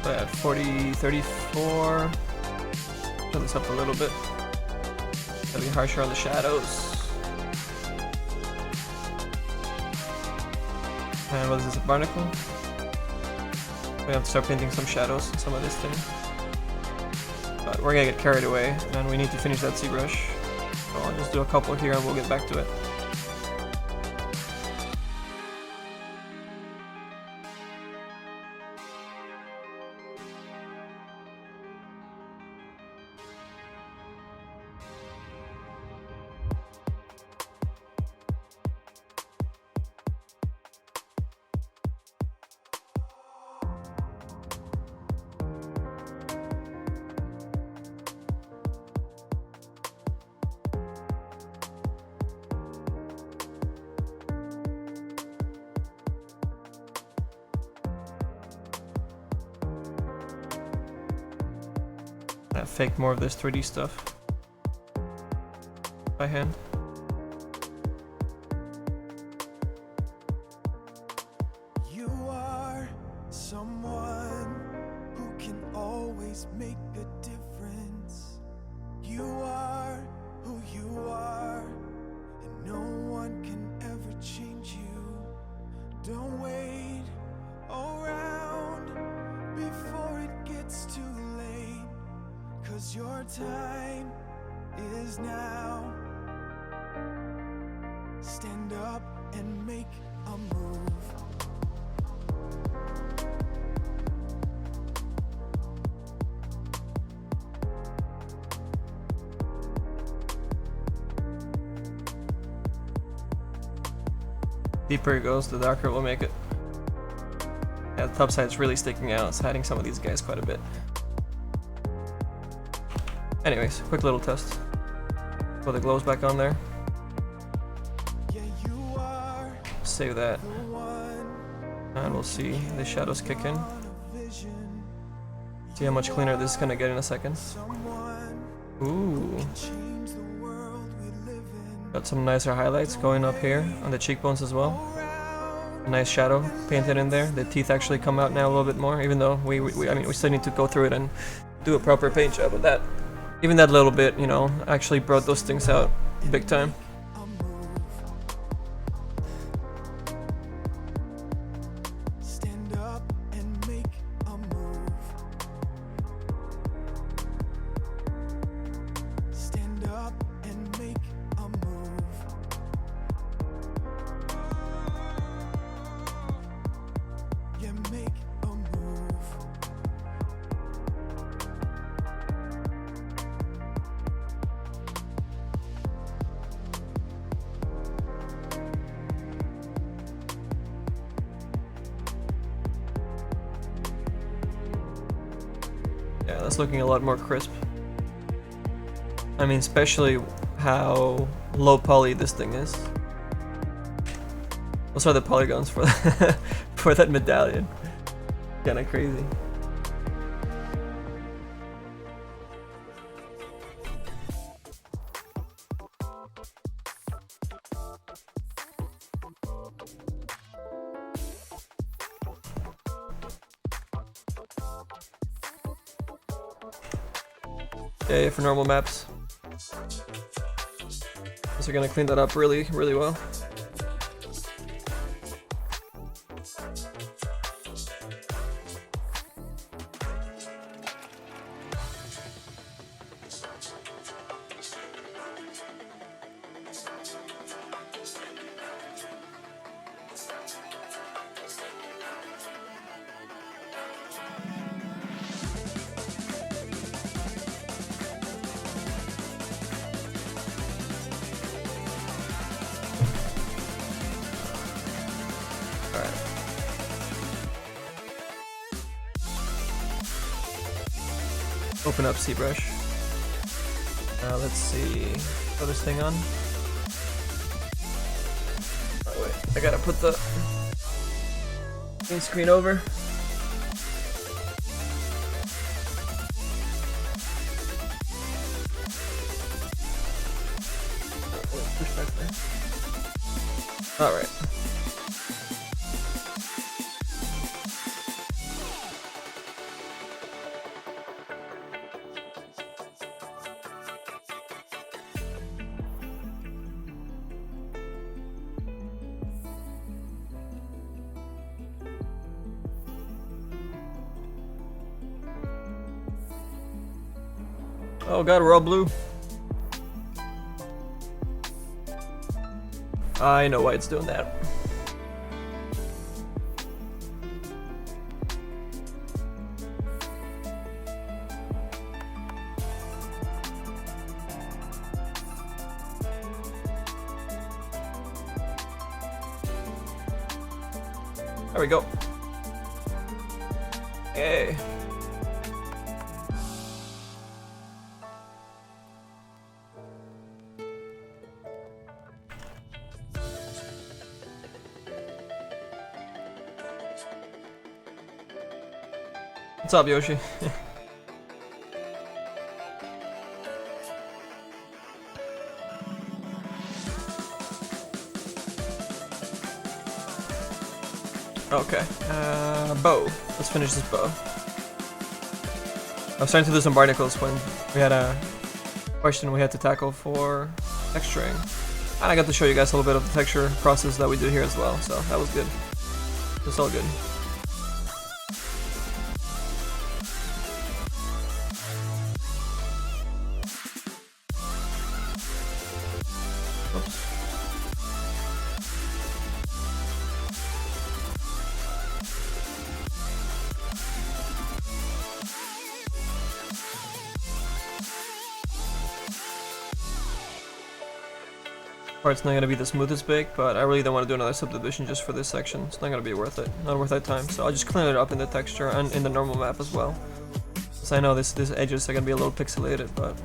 At 40, 34. Turn this up a little bit. Gotta be harsher on the shadows. And what is this, a barnacle? We have to start painting some shadows in some of this thing. But we're gonna get carried away, and we need to finish that ZBrush. So I'll just do a couple here and we'll get back to it. I faked more of this 3D stuff by hand. You are someone who can always make a difference. You are who you are, and no one can ever change you. Don't wait around before it gets too late, 'cause your time is now. Stand up and make a move. Deeper it goes, the darker it will make it. Yeah, the top side's really sticking out. It's hiding some of these guys quite a bit. Anyways, quick little test. Put the glows back on there. Yeah, you are Save that. the one And we'll see the shadows kick in. on a vision. See how much cleaner this is gonna get in a second. Someone Ooh. change the world we live in. Got some nicer highlights going up here on the cheekbones as well. Around A nice shadow painted in there. The teeth actually come out now a little bit more, even though I mean, we still need to go through it and do a proper paint job with that. Even that little bit, you know, actually brought those things out big time. a move. Stand up and make a move. Stand up and make a move. Yeah, make a move. Yeah, that's looking a lot more crisp. I mean, especially how low poly this thing is. Those are the polygons for for that medallion. Kinda crazy. Yeah, for normal maps. So we're gonna clean that up really, really well. Open up ZBrush. Let's see. Throw this thing on. Oh wait, I gotta put the green screen over. Push back there. All right. Oh god, we're all blue. I know why it's doing that. There we go. Hey. What's up, Yoshi? Okay, bow. Let's finish this bow. I was trying to do some barnacles when we had a question we had to tackle for texturing. And I got to show you guys a little bit of the texture process that we do here as well, so that was good. It's all good. Oops. Part's not gonna be the smoothest bake, but I really don't want to do another subdivision just for this section. It's not gonna be worth it. Not worth that time. So I'll just clean it up in the texture and in the normal map as well. So I know this edges are gonna be a little pixelated, but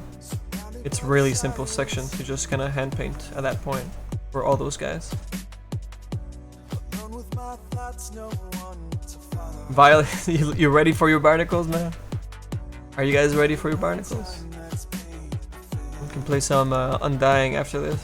it's really simple section to just kind of hand paint at that point for all those guys. Violet, you ready for your barnacles, man? Are you guys ready for your barnacles? We can play some Undying after this.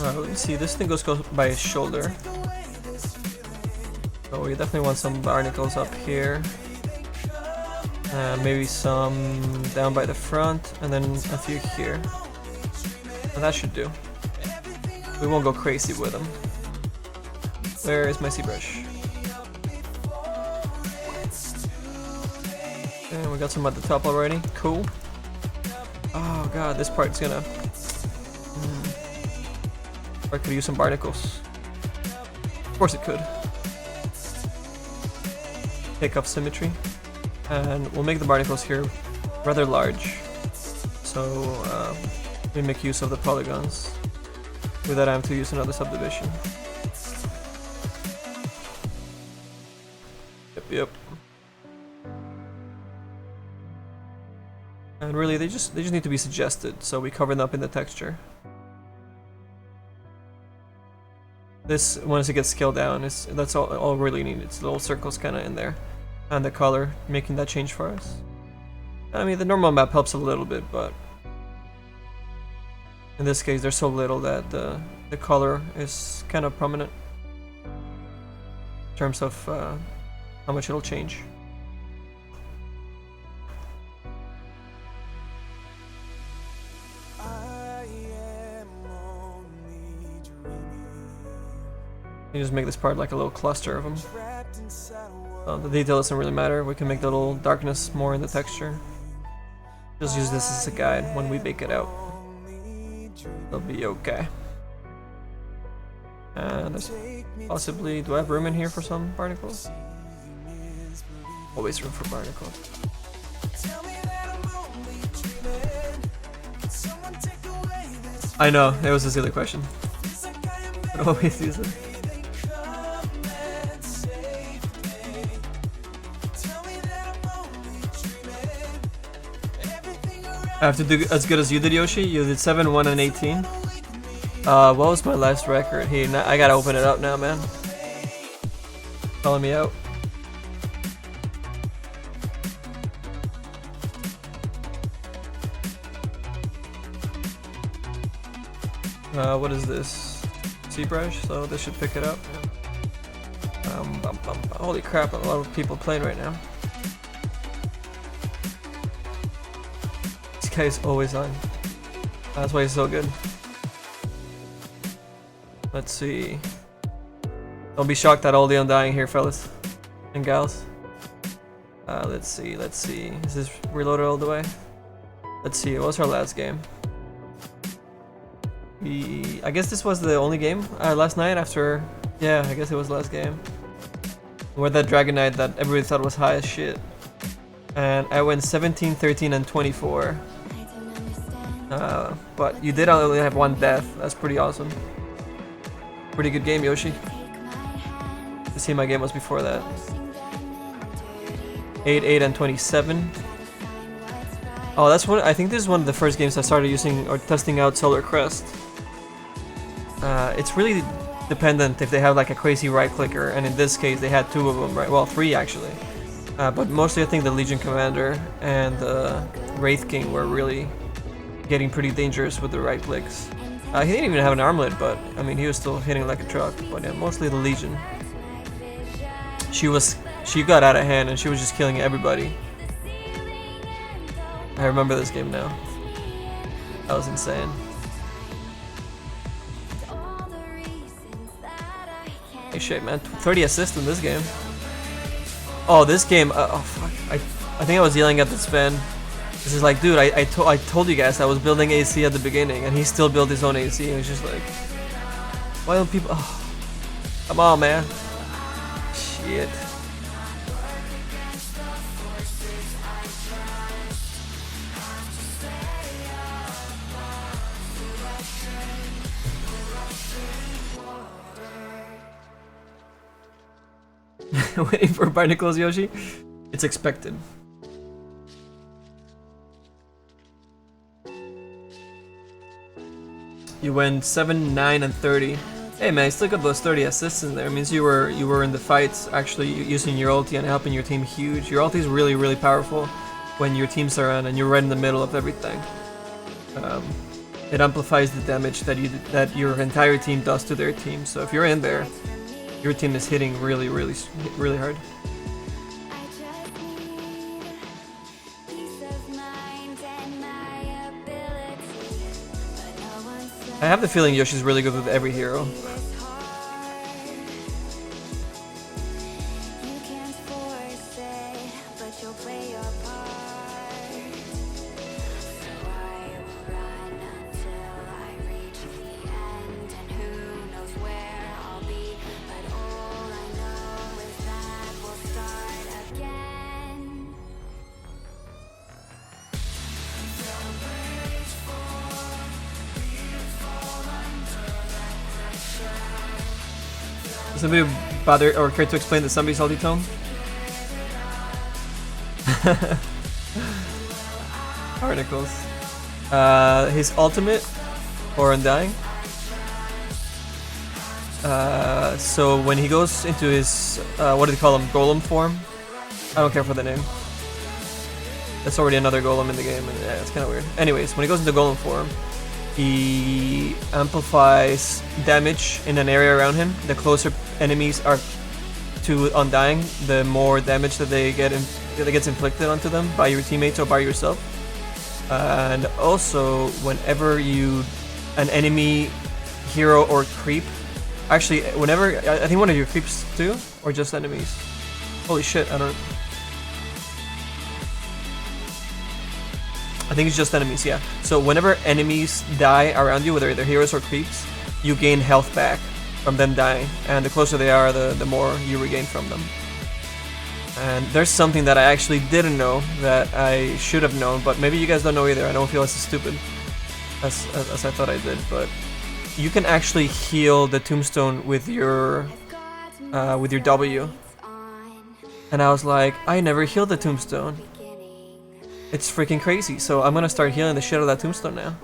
Let me see, this thing goes by his shoulder. So we definitely want some barnacles up here. Maybe some down by the front, and then a few here. And that should do. We won't go crazy with them. Where is my ZBrush? And we got some at the top already. Cool. Oh god, this part's gonna... I could use some barnacles. Of course it could. Take off symmetry. And we'll make the barnacles here rather large. So we make use of the polygons. With that I have to use another subdivision. Yep. And really they just need to be suggested, so we cover them up in the texture. This, once it gets scaled down, that's all really needed. It's little circles kind of in there. And the color, making that change for us. I mean, the normal map helps a little bit, but... in this case, there's so little that the color is kind of prominent. In terms of how much it'll change. You just make this part like a little cluster of them. The detail doesn't really matter. We can make the little darkness more in the texture. Just use this as a guide when we bake it out. It'll be okay. And there's possibly... do I have room in here for some barnacles? Always room for barnacles. I know, it was a silly question. I always use it. I have to do as good as you did, Yoshi. You did 7, 1, and 18. What was my last record? Hey, I gotta open it up now, man. Calling me out. What is this? ZBrush, so this should pick it up. Holy crap, a lot of people playing right now. guy's always on. That's why he's so good. Let's see. Don't be shocked at all the undying here, fellas and gals. Let's see. Is this reloaded all the way? Let's see. What was our last game? I guess this was the only game last night after. Yeah, I guess it was the last game. Where that Dragon Knight that everybody thought was high as shit. And I went 17, 13, and 24. But you did only have one death. That's pretty awesome. Pretty good game, Yoshi. To see my game was before that. 8, 8, and 27. Oh, that's one. I think this is one of the first games I started using or testing out Solar Crest. It's really dependent if they have like a crazy right clicker, and in this case they had 2 of them, right? Well, 3 actually. But mostly I think the Legion Commander and the Wraith King were really getting pretty dangerous with the right clicks. He didn't even have an armlet, but I mean he was still hitting like a truck. But yeah, mostly the Legion. She got out of hand and she was just killing everybody. I remember this game now. That was insane. Hey shit, man, 30 assists in this game. Oh, this game, oh fuck, I think I was yelling at this fan. This is like, dude, I told you guys I was building AC at the beginning, and he still built his own AC, and it's just like, why don't people, oh, come on, man. Shit. Waiting for barnacles, Yoshi? It's expected. You went 7, 9, and 30. Hey man, you still got those 30 assists in there. It means you were in the fights actually using your ulti and helping your team huge. Your ulti is really, really powerful when your team's around and you're right in the middle of everything. It amplifies the damage that your entire team does to their team. So if you're in there, your team is hitting really, really, really hard. I have the feeling Yoshi's really good with every hero. Does somebody bother or care to explain the zombie's ulti tome? Articles. His ultimate or undying. So when he goes into his what do they call him? Golem form. I don't care for the name. That's already another golem in the game, and yeah, it's kind of weird. Anyways, when he goes into golem form, he amplifies damage in an area around him. The closer enemies are to undying, the more damage that gets inflicted onto them by your teammates or by yourself. And also, whenever an enemy, hero, or creep, actually, I think one of your creeps too, or just enemies. Holy shit! I think it's just enemies, yeah. So whenever enemies die around you, whether they're heroes or creeps, you gain health back from them dying. And the closer they are, the more you regain from them. And there's something that I actually didn't know that I should have known, but maybe you guys don't know either. I don't feel as stupid as I thought I did, but you can actually heal the tombstone with your W. And I was like, I never healed the tombstone. It's freaking crazy, so I'm gonna start healing the shit out of that tombstone now.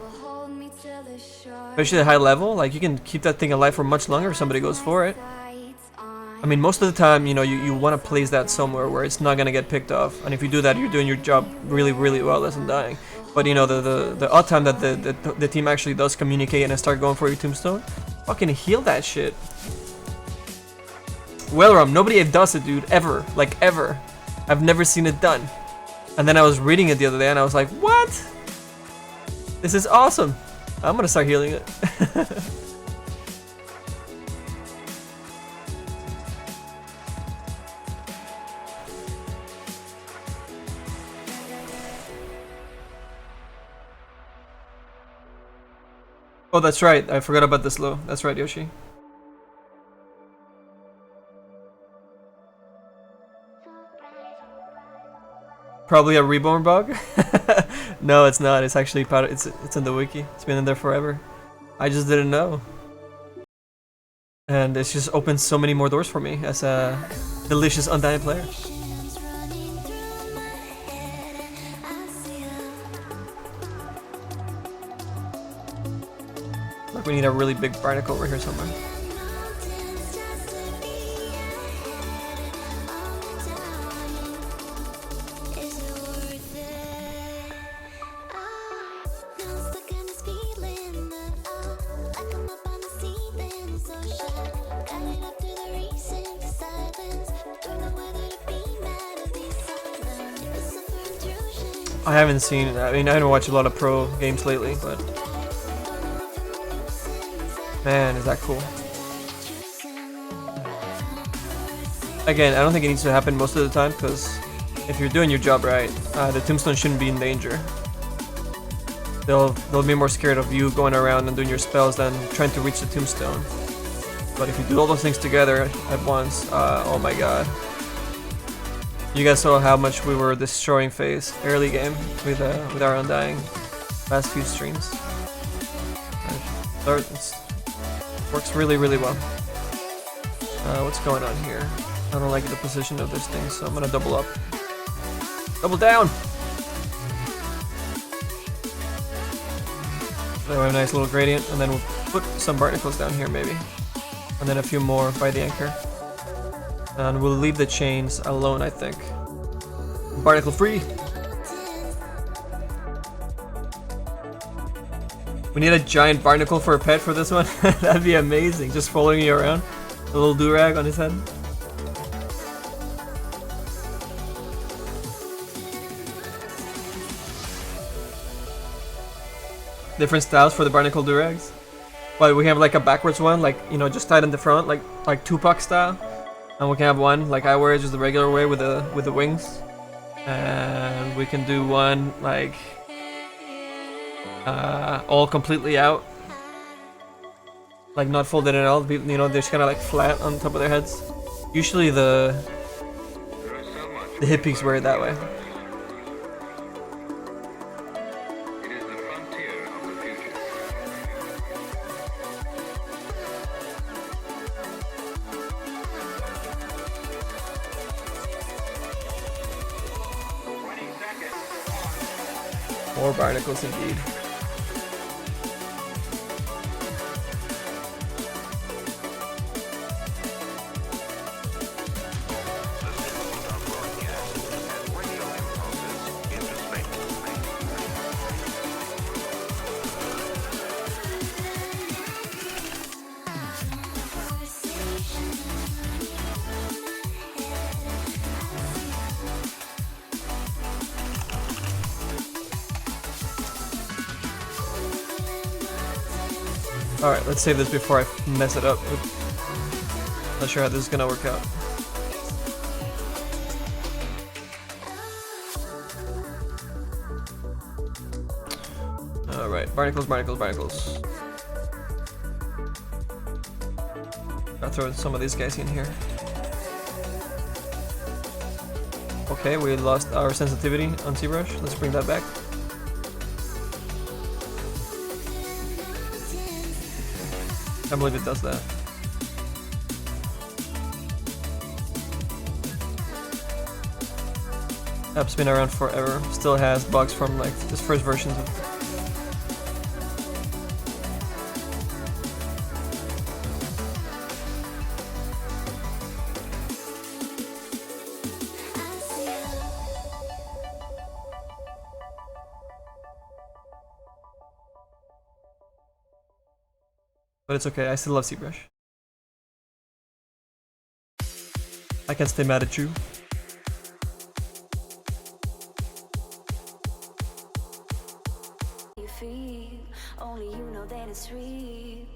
Especially at high level, like you can keep that thing alive for much longer if somebody goes for it. I mean, most of the time, you want to place that somewhere where it's not gonna get picked off, and if you do that, you're doing your job really, really well as in dying. But the odd time that the team actually does communicate and start going for your tombstone, fucking heal that shit. Wellrum, nobody does it, dude, ever, like ever. I've never seen it done. And then I was reading it the other day and I was like, what? This is awesome. I'm gonna start healing it. Oh, that's right. I forgot about this low. That's right, Yoshi. Probably a reborn bug? No, it's not. It's actually part of, it's in the wiki. It's been in there forever. I just didn't know. And it's just opened so many more doors for me as a delicious Undying player. Like we need a really big barnacle over here somewhere. I haven't seen, I mean, I haven't watched a lot of pro games lately, but man, is that cool. Again, I don't think it needs to happen most of the time, because if you're doing your job right, the tombstone shouldn't be in danger. They'll be more scared of you going around and doing your spells than trying to reach the tombstone. But if you do all those things together at once, oh my god. You guys saw how much we were destroying phase early game with our Undying last few streams. It works really, really well. What's going on here? I don't like the position of this thing, so I'm gonna double up. Double down! So we have a nice little gradient, and then we'll put some barnacles down here maybe. And then a few more by the anchor. And we'll leave the chains alone, I think. Barnacle free! We need a giant barnacle for a pet for this one. That'd be amazing, just following you around. A little do-rag on his head. Different styles for the barnacle do-rags. But we have like a backwards one, like, you know, just tied in the front, like Tupac style. And we can have one like I wear it, just the regular way with the wings. And we can do one like all completely out, like not folded at all. You know, they're just kind of like flat on top of their heads. Usually the hippies wear it that way. More barnacles indeed. Alright, let's save this before I mess it up. Not sure how this is gonna work out. Alright, barnacles, barnacles, barnacles. I'll throw some of these guys in here. Okay, we lost our sensitivity on ZBrush. Let's bring that back. I can't believe it does that. App's been around forever. Still has bugs from like this first versions of. But it's okay, I still love ZBrush. I can't stay mad at you. You feel me.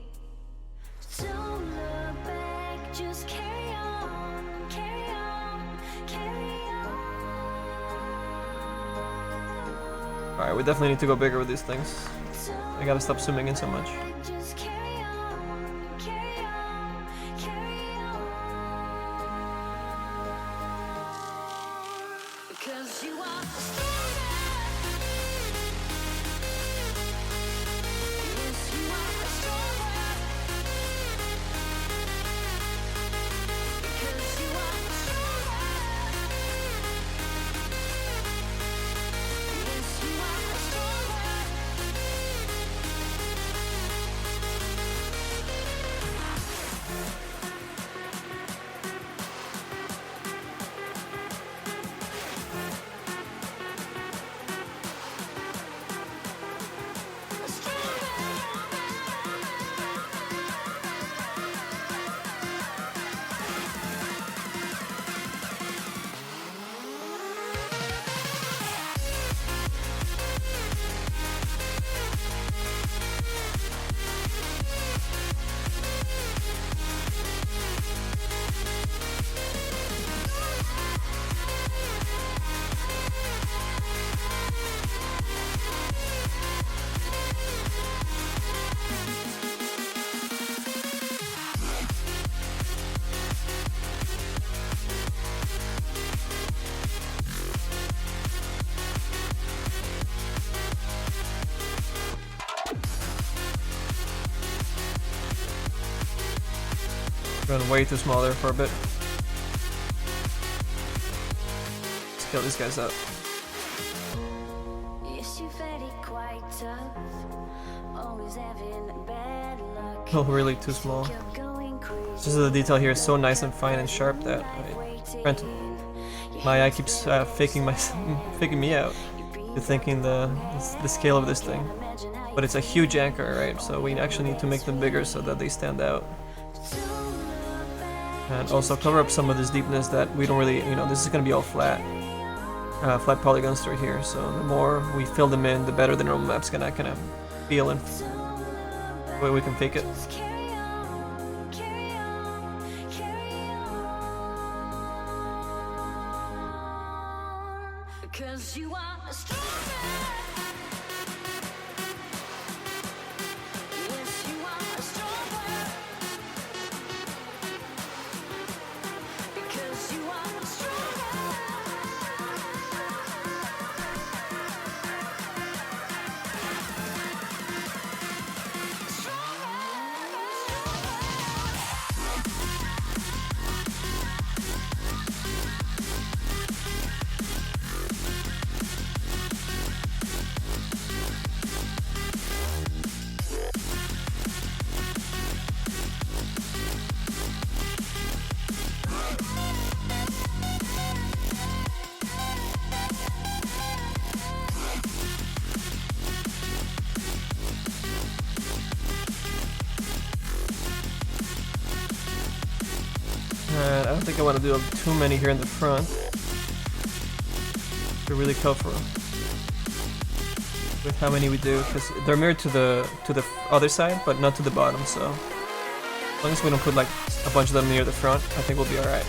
Don't look back, just carry on, carry on, carry on. Alright, we definitely need to go bigger with these things. I gotta stop zooming in so much. Just carry on, carry on, carry on. Because you are stronger. Yes, you are stronger. Because you are stronger. Yes, you are stronger. Run way too small there for a bit. Let's kill these guys up. Yes, you fed it quite tough. Always having bad luck. Oh, really too small. Kept going crazy. Just the detail here is so nice and fine and sharp that my eye keeps faking me out to thinking the scale of this thing. But it's a huge anchor, right? So we actually need to make them bigger so that they stand out. And also cover up some of this deepness that we don't really, this is going to be all flat. Flat polygons through here, so the more we fill them in, the better the normal map's gonna kind of feel and the way we can fake it. Just carry on, carry on, carry on. Because you are stronger. Yes, you are stronger. Because you are stronger. And I don't think I want to do too many here in the front. To really cover with how many we do, because they're mirrored to the other side, but not to the bottom. So as long as we don't put like a bunch of them near the front, I think we'll be all right.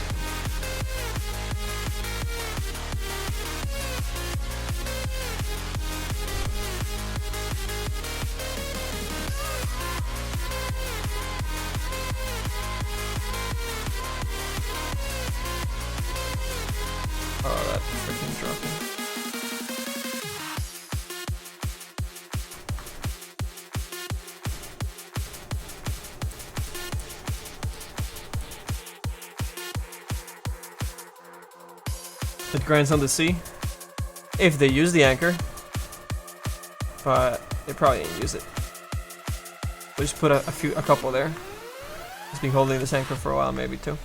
Oh, that freaking dropping. It grinds on the sea. If they use the anchor. But they probably didn't use it. We'll just put a couple there. He's been holding this anchor for a while, maybe too.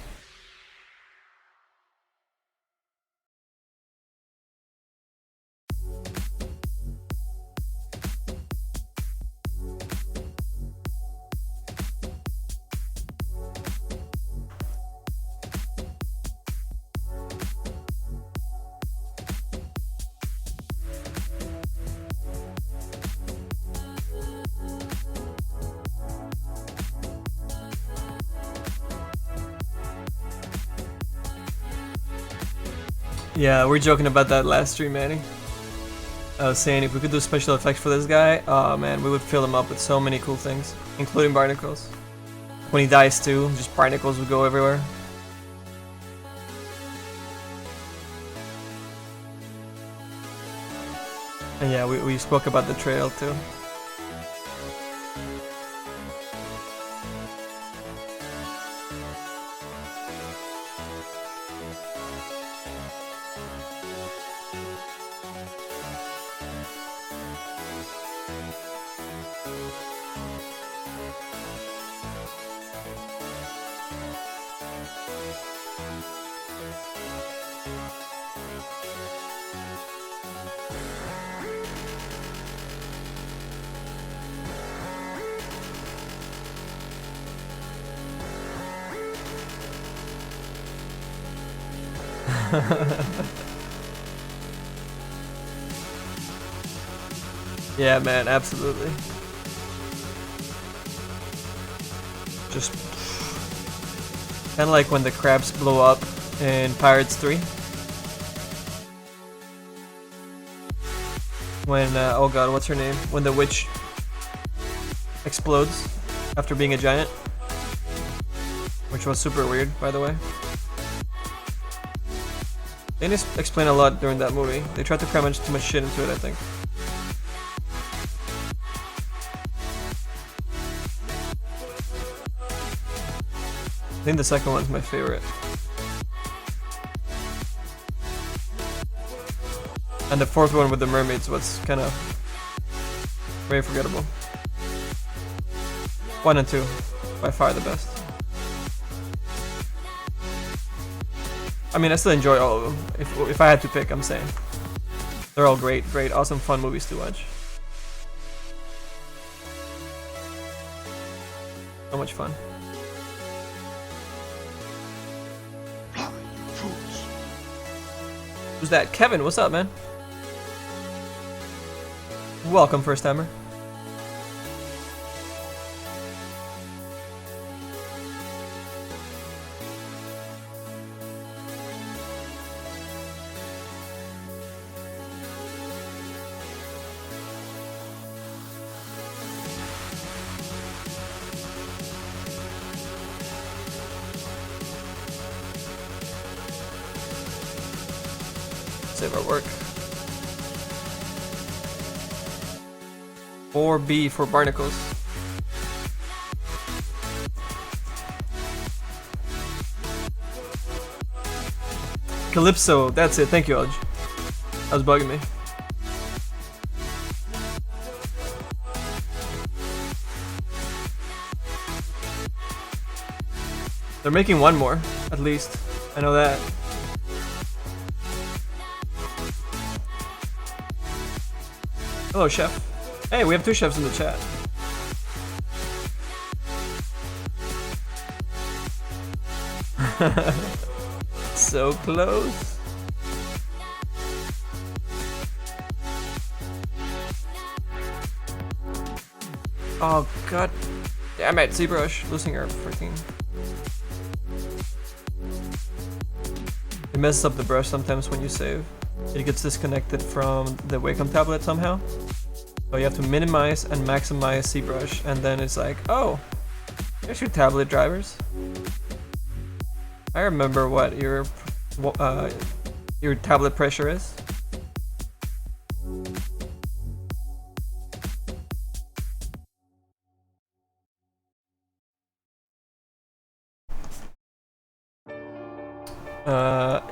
Yeah, we're joking about that last stream, Manny. I was saying if we could do special effects for this guy, oh man, we would fill him up with so many cool things, including barnacles. When he dies too, just barnacles would go everywhere. And yeah, we spoke about the trail too. Yeah, man, absolutely. Just kind of like when the crabs blow up in Pirates 3. When, oh god, what's her name? When the witch explodes after being a giant. Which was super weird, by the way. They didn't explain a lot during that movie. They tried to cram too much shit into it, I think. I think the second one's my favorite. And the fourth one with the mermaids was kind of very forgettable. 1 and 2, by far the best. I mean, I still enjoy all of them. If I had to pick, I'm saying. They're all great, awesome, fun movies to watch. So much fun. Who's that? Kevin, what's up, man? Welcome, first timer. Save our work. 4B for barnacles. Calypso, that's it. Thank you, Odge. That was bugging me. They're making one more, at least. I know that. Hello, chef. Hey, we have 2 chefs in the chat. So close. Oh god. Damn it, ZBrush. Losing our freaking. It messes up the brush sometimes when you save. It gets disconnected from the Wacom tablet somehow. So you have to minimize and maximize ZBrush, and then it's like, oh, there's your tablet drivers. I remember what your tablet pressure is.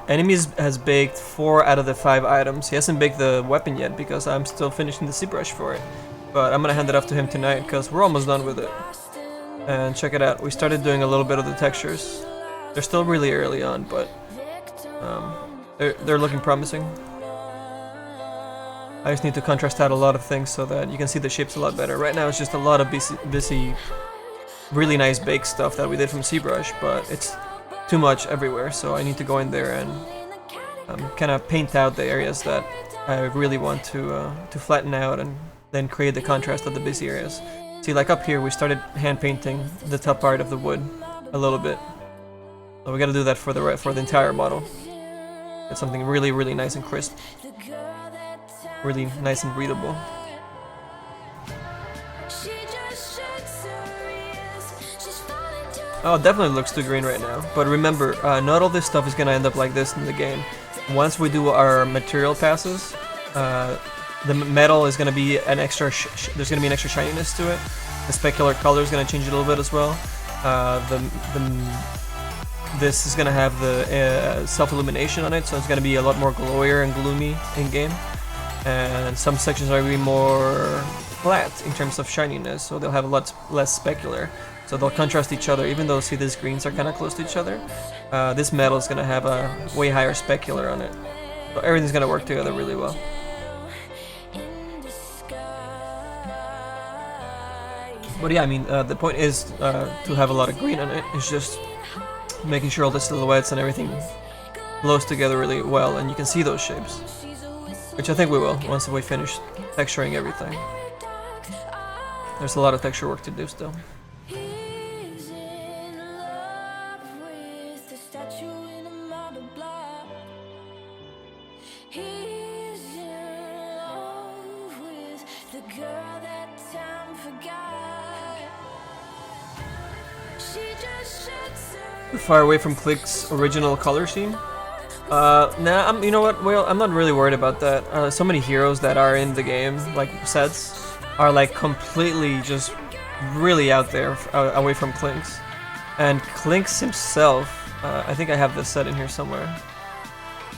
Enemies has baked 4 out of the 5 items. He hasn't baked the weapon yet because I'm still finishing the ZBrush for it. But I'm gonna hand it off to him tonight because we're almost done with it. And check it out, we started doing a little bit of the textures. They're still really early on, but they're looking promising. I just need to contrast out a lot of things so that you can see the shapes a lot better. Right now it's just a lot of busy really nice baked stuff that we did from ZBrush, but it's too much everywhere, so I need to go in there and kind of paint out the areas that I really want to flatten out and then create the contrast of the busy areas. See, like up here, we started hand painting the top part of the wood a little bit. So we got to do that for the entire model. Get something really, really nice and crisp. Really nice and readable. Oh, it definitely looks too green right now. But remember, not all this stuff is gonna end up like this in the game. Once we do our material passes, the metal is gonna be an extra. There's gonna be an extra shininess to it. The specular color is gonna change it a little bit as well. This is gonna have the self-illumination on it, so it's gonna be a lot more glowier and gloomy in game. And some sections are gonna be more flat in terms of shininess, so they'll have a lot less specular. So they'll contrast each other, even though see these greens are kind of close to each other. This metal is gonna have a way higher specular on it. So everything's gonna work together really well. But yeah, I mean, the point is to have a lot of green on it. It's just making sure all the silhouettes and everything flows together really well, and you can see those shapes. Which I think we will, once we finish texturing everything. There's a lot of texture work to do still. Far away from Clinkz's original color scheme. Nah, you know what? Well, I'm not really worried about that. So many heroes that are in the game, like sets, are like completely just really out there, away from Clinkz. And Clinkz himself, I think I have this set in here somewhere.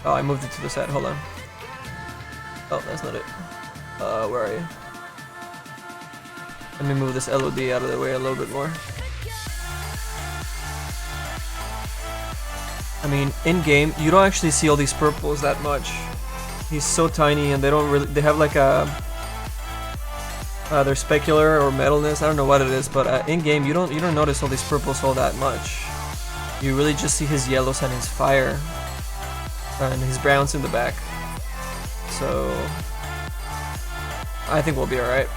Oh, I moved it to the set. Hold on. Oh, that's not it. Where are you? Let me move this LOD out of the way a little bit more. I mean, in game, you don't actually see all these purples that much. He's so tiny, and they don't really. They have like a. They're specular or metalness. I don't know what it is, but in game, you don't notice all these purples all that much. You really just see his yellows and his fire, and his browns in the back. So I think we'll be all right.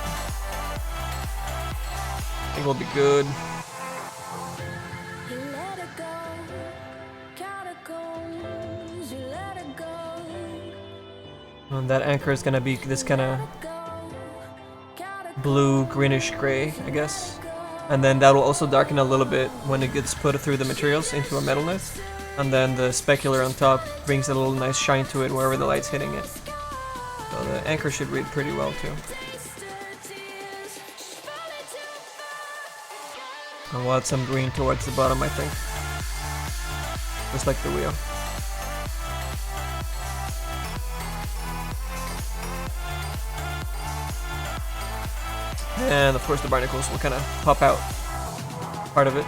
I think we'll be good. And that anchor is gonna be this kind of blue, greenish gray, I guess. And then that will also darken a little bit when it gets put through the materials into a metalness. And then the specular on top brings a little nice shine to it wherever the light's hitting it. So the anchor should read pretty well too. And we'll add some green towards the bottom, I think. Just like the wheel. And of course the barnacles will kind of pop out part of it.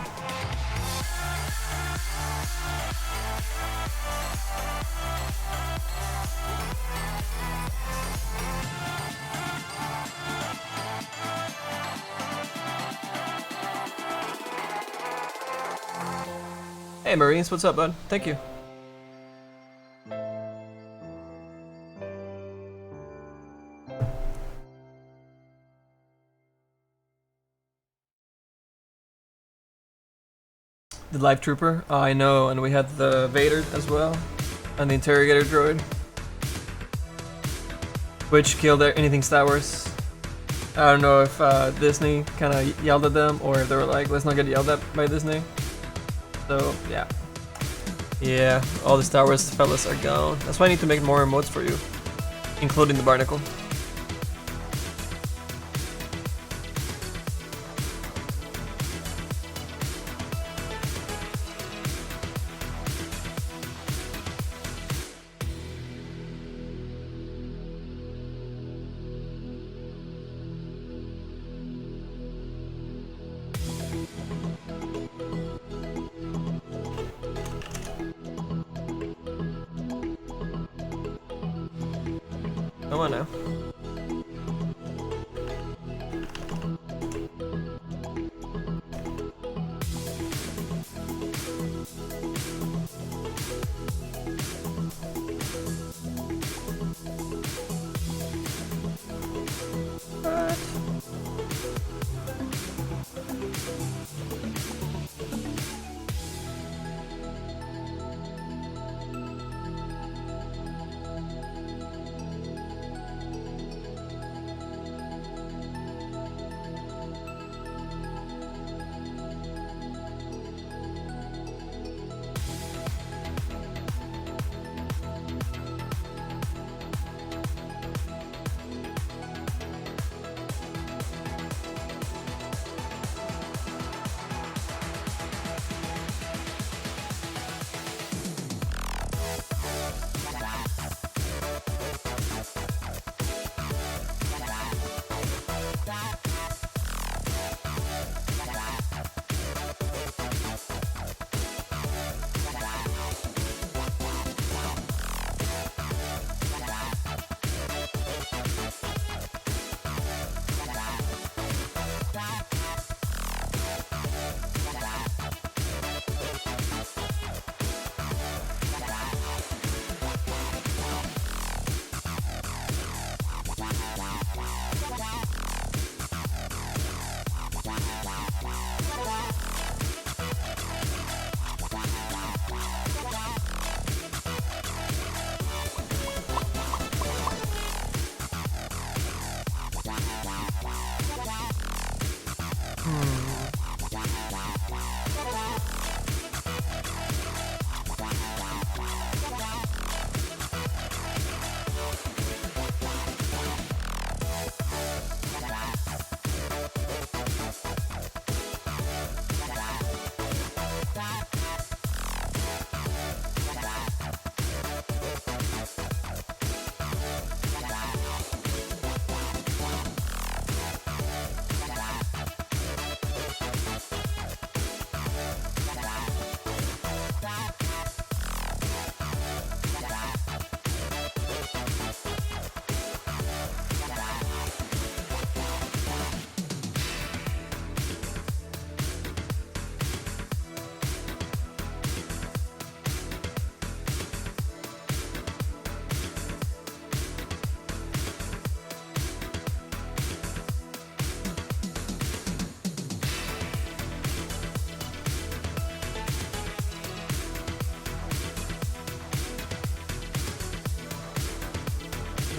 Hey Marines, what's up, bud? Thank you. The Live Trooper? Oh, I know, and we had the Vader as well, and the Interrogator Droid, which killed anything Star Wars. I don't know if Disney kind of yelled at them, or if they were like, let's not get yelled at by Disney. So, yeah. Yeah, all the Star Wars fellas are gone. That's why I need to make more emotes for you, including the barnacle. Come on now.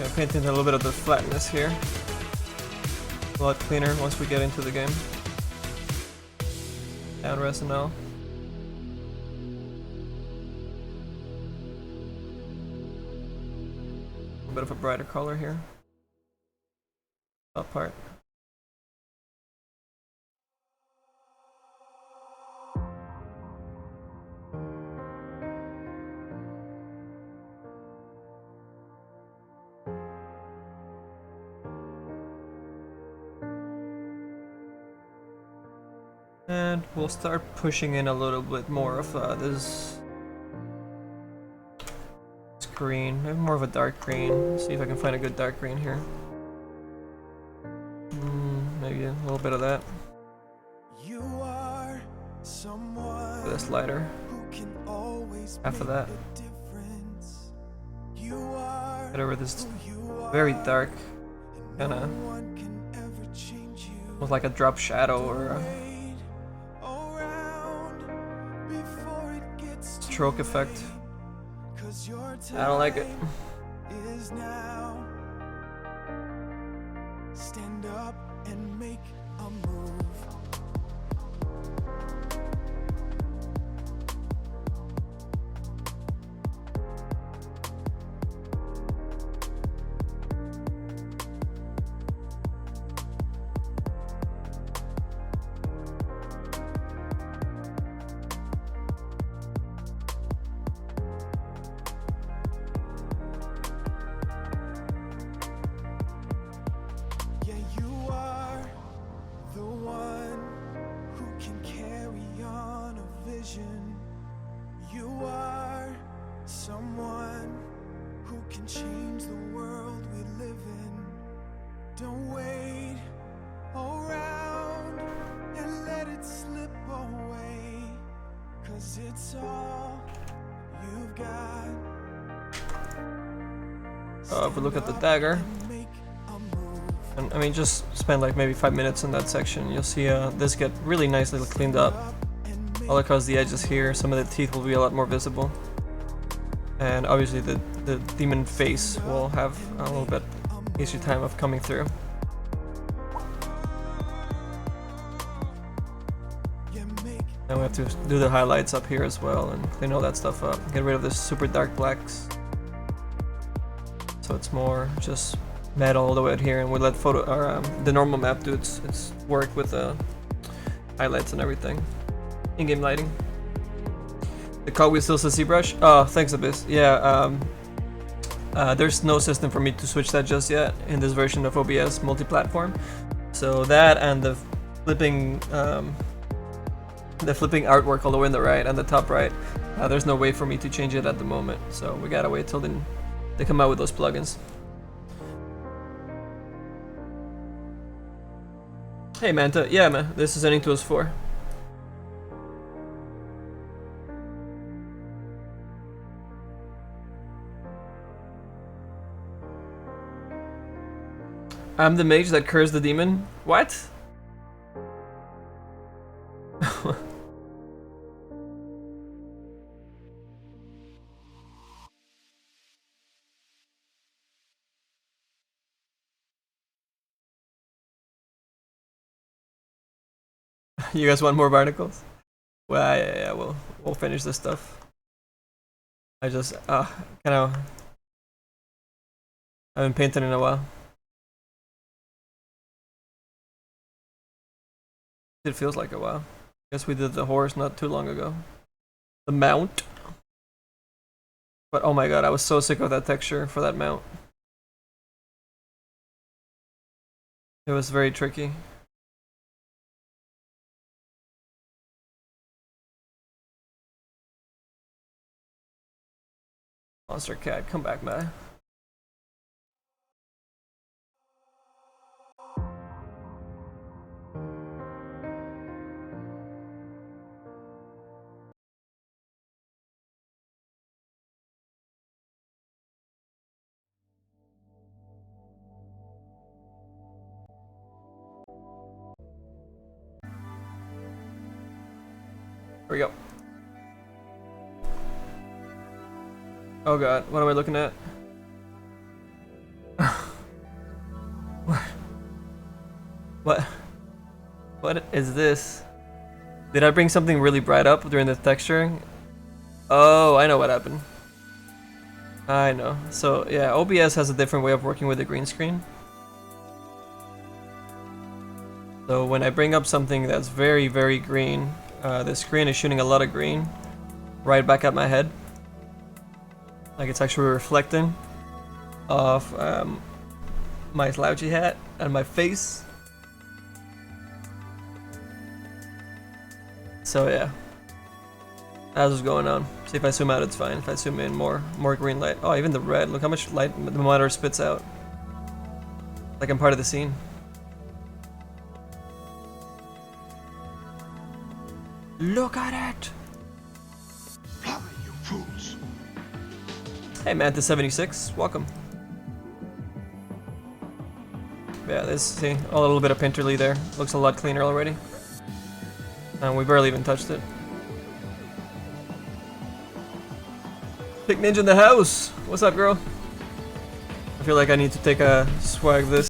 Gonna paint in a little bit of the flatness here. A lot cleaner once we get into the game. Down res and all. A bit of a brighter color here. Top part. And we'll start pushing in a little bit more of this green, maybe more of a dark green. See if I can find a good dark green here. Maybe a little bit of that. You are someone This lighter. who can always Half of make that. a difference. You are Get over this who you are, very dark, and kind no of one can ever change you. almost like a drop shadow or a Wait around before it gets too stroke effect. late, 'cause your I don't like it. time is now. Stand up and make a move. Yeah, you are the one who can carry on a vision. You are someone who can change the world we live in. Don't wait around and let it slip away, 'cause it's all you've got. If we look at the dagger, And make a move. and I mean just spend like maybe 5 minutes in that section, you'll see this get really nicely cleaned up. All across the edges here, some of the teeth will be a lot more visible. And obviously the demon face will have a little bit easier time of coming through. And we have to do the highlights up here as well and clean all that stuff up. Get rid of this super dark blacks. So it's more just metal all the way out here, and we let the normal map do its work with the highlights and everything. In-game lighting. The cogwheel still says ZBrush. Oh, thanks Abyss. Yeah, there's no system for me to switch that just yet in this version of OBS multi-platform. So that and the flipping artwork all the way on the right and the top right, there's no way for me to change it at the moment. So we gotta wait till then they come out with those plugins. Hey Manta, yeah man, this is Ending Tools 4. I'm the mage that cursed the demon? What? You guys want more barnacles? Well, yeah, we'll finish this stuff. I just, kind of, I haven't painted in a while. It feels like a while. Guess we did the horse not too long ago. The mount. But oh my god, I was so sick of that texture for that mount. It was very tricky. Monster cat, come back, man. Here we go. Oh god, what am I looking at? What? What is this? Did I bring something really bright up during the texturing? Oh, I know what happened. I know. So yeah, OBS has a different way of working with the green screen. So when I bring up something that's very, very green, the screen is shooting a lot of green right back at my head. Like it's actually reflecting off my slouchy hat and my face. So yeah, that's what's going on. See if I zoom out, it's fine. If I zoom in, more green light. Oh, even the red. Look how much light the monitor spits out. Like I'm part of the scene. Look at it! Fly, you fools! Hey Mantis76, welcome. Yeah, this, see, a little bit of Pinterly there. Looks a lot cleaner already. And we barely even touched it. Big Ninja in the house! What's up, girl? I feel like I need to take a swag this.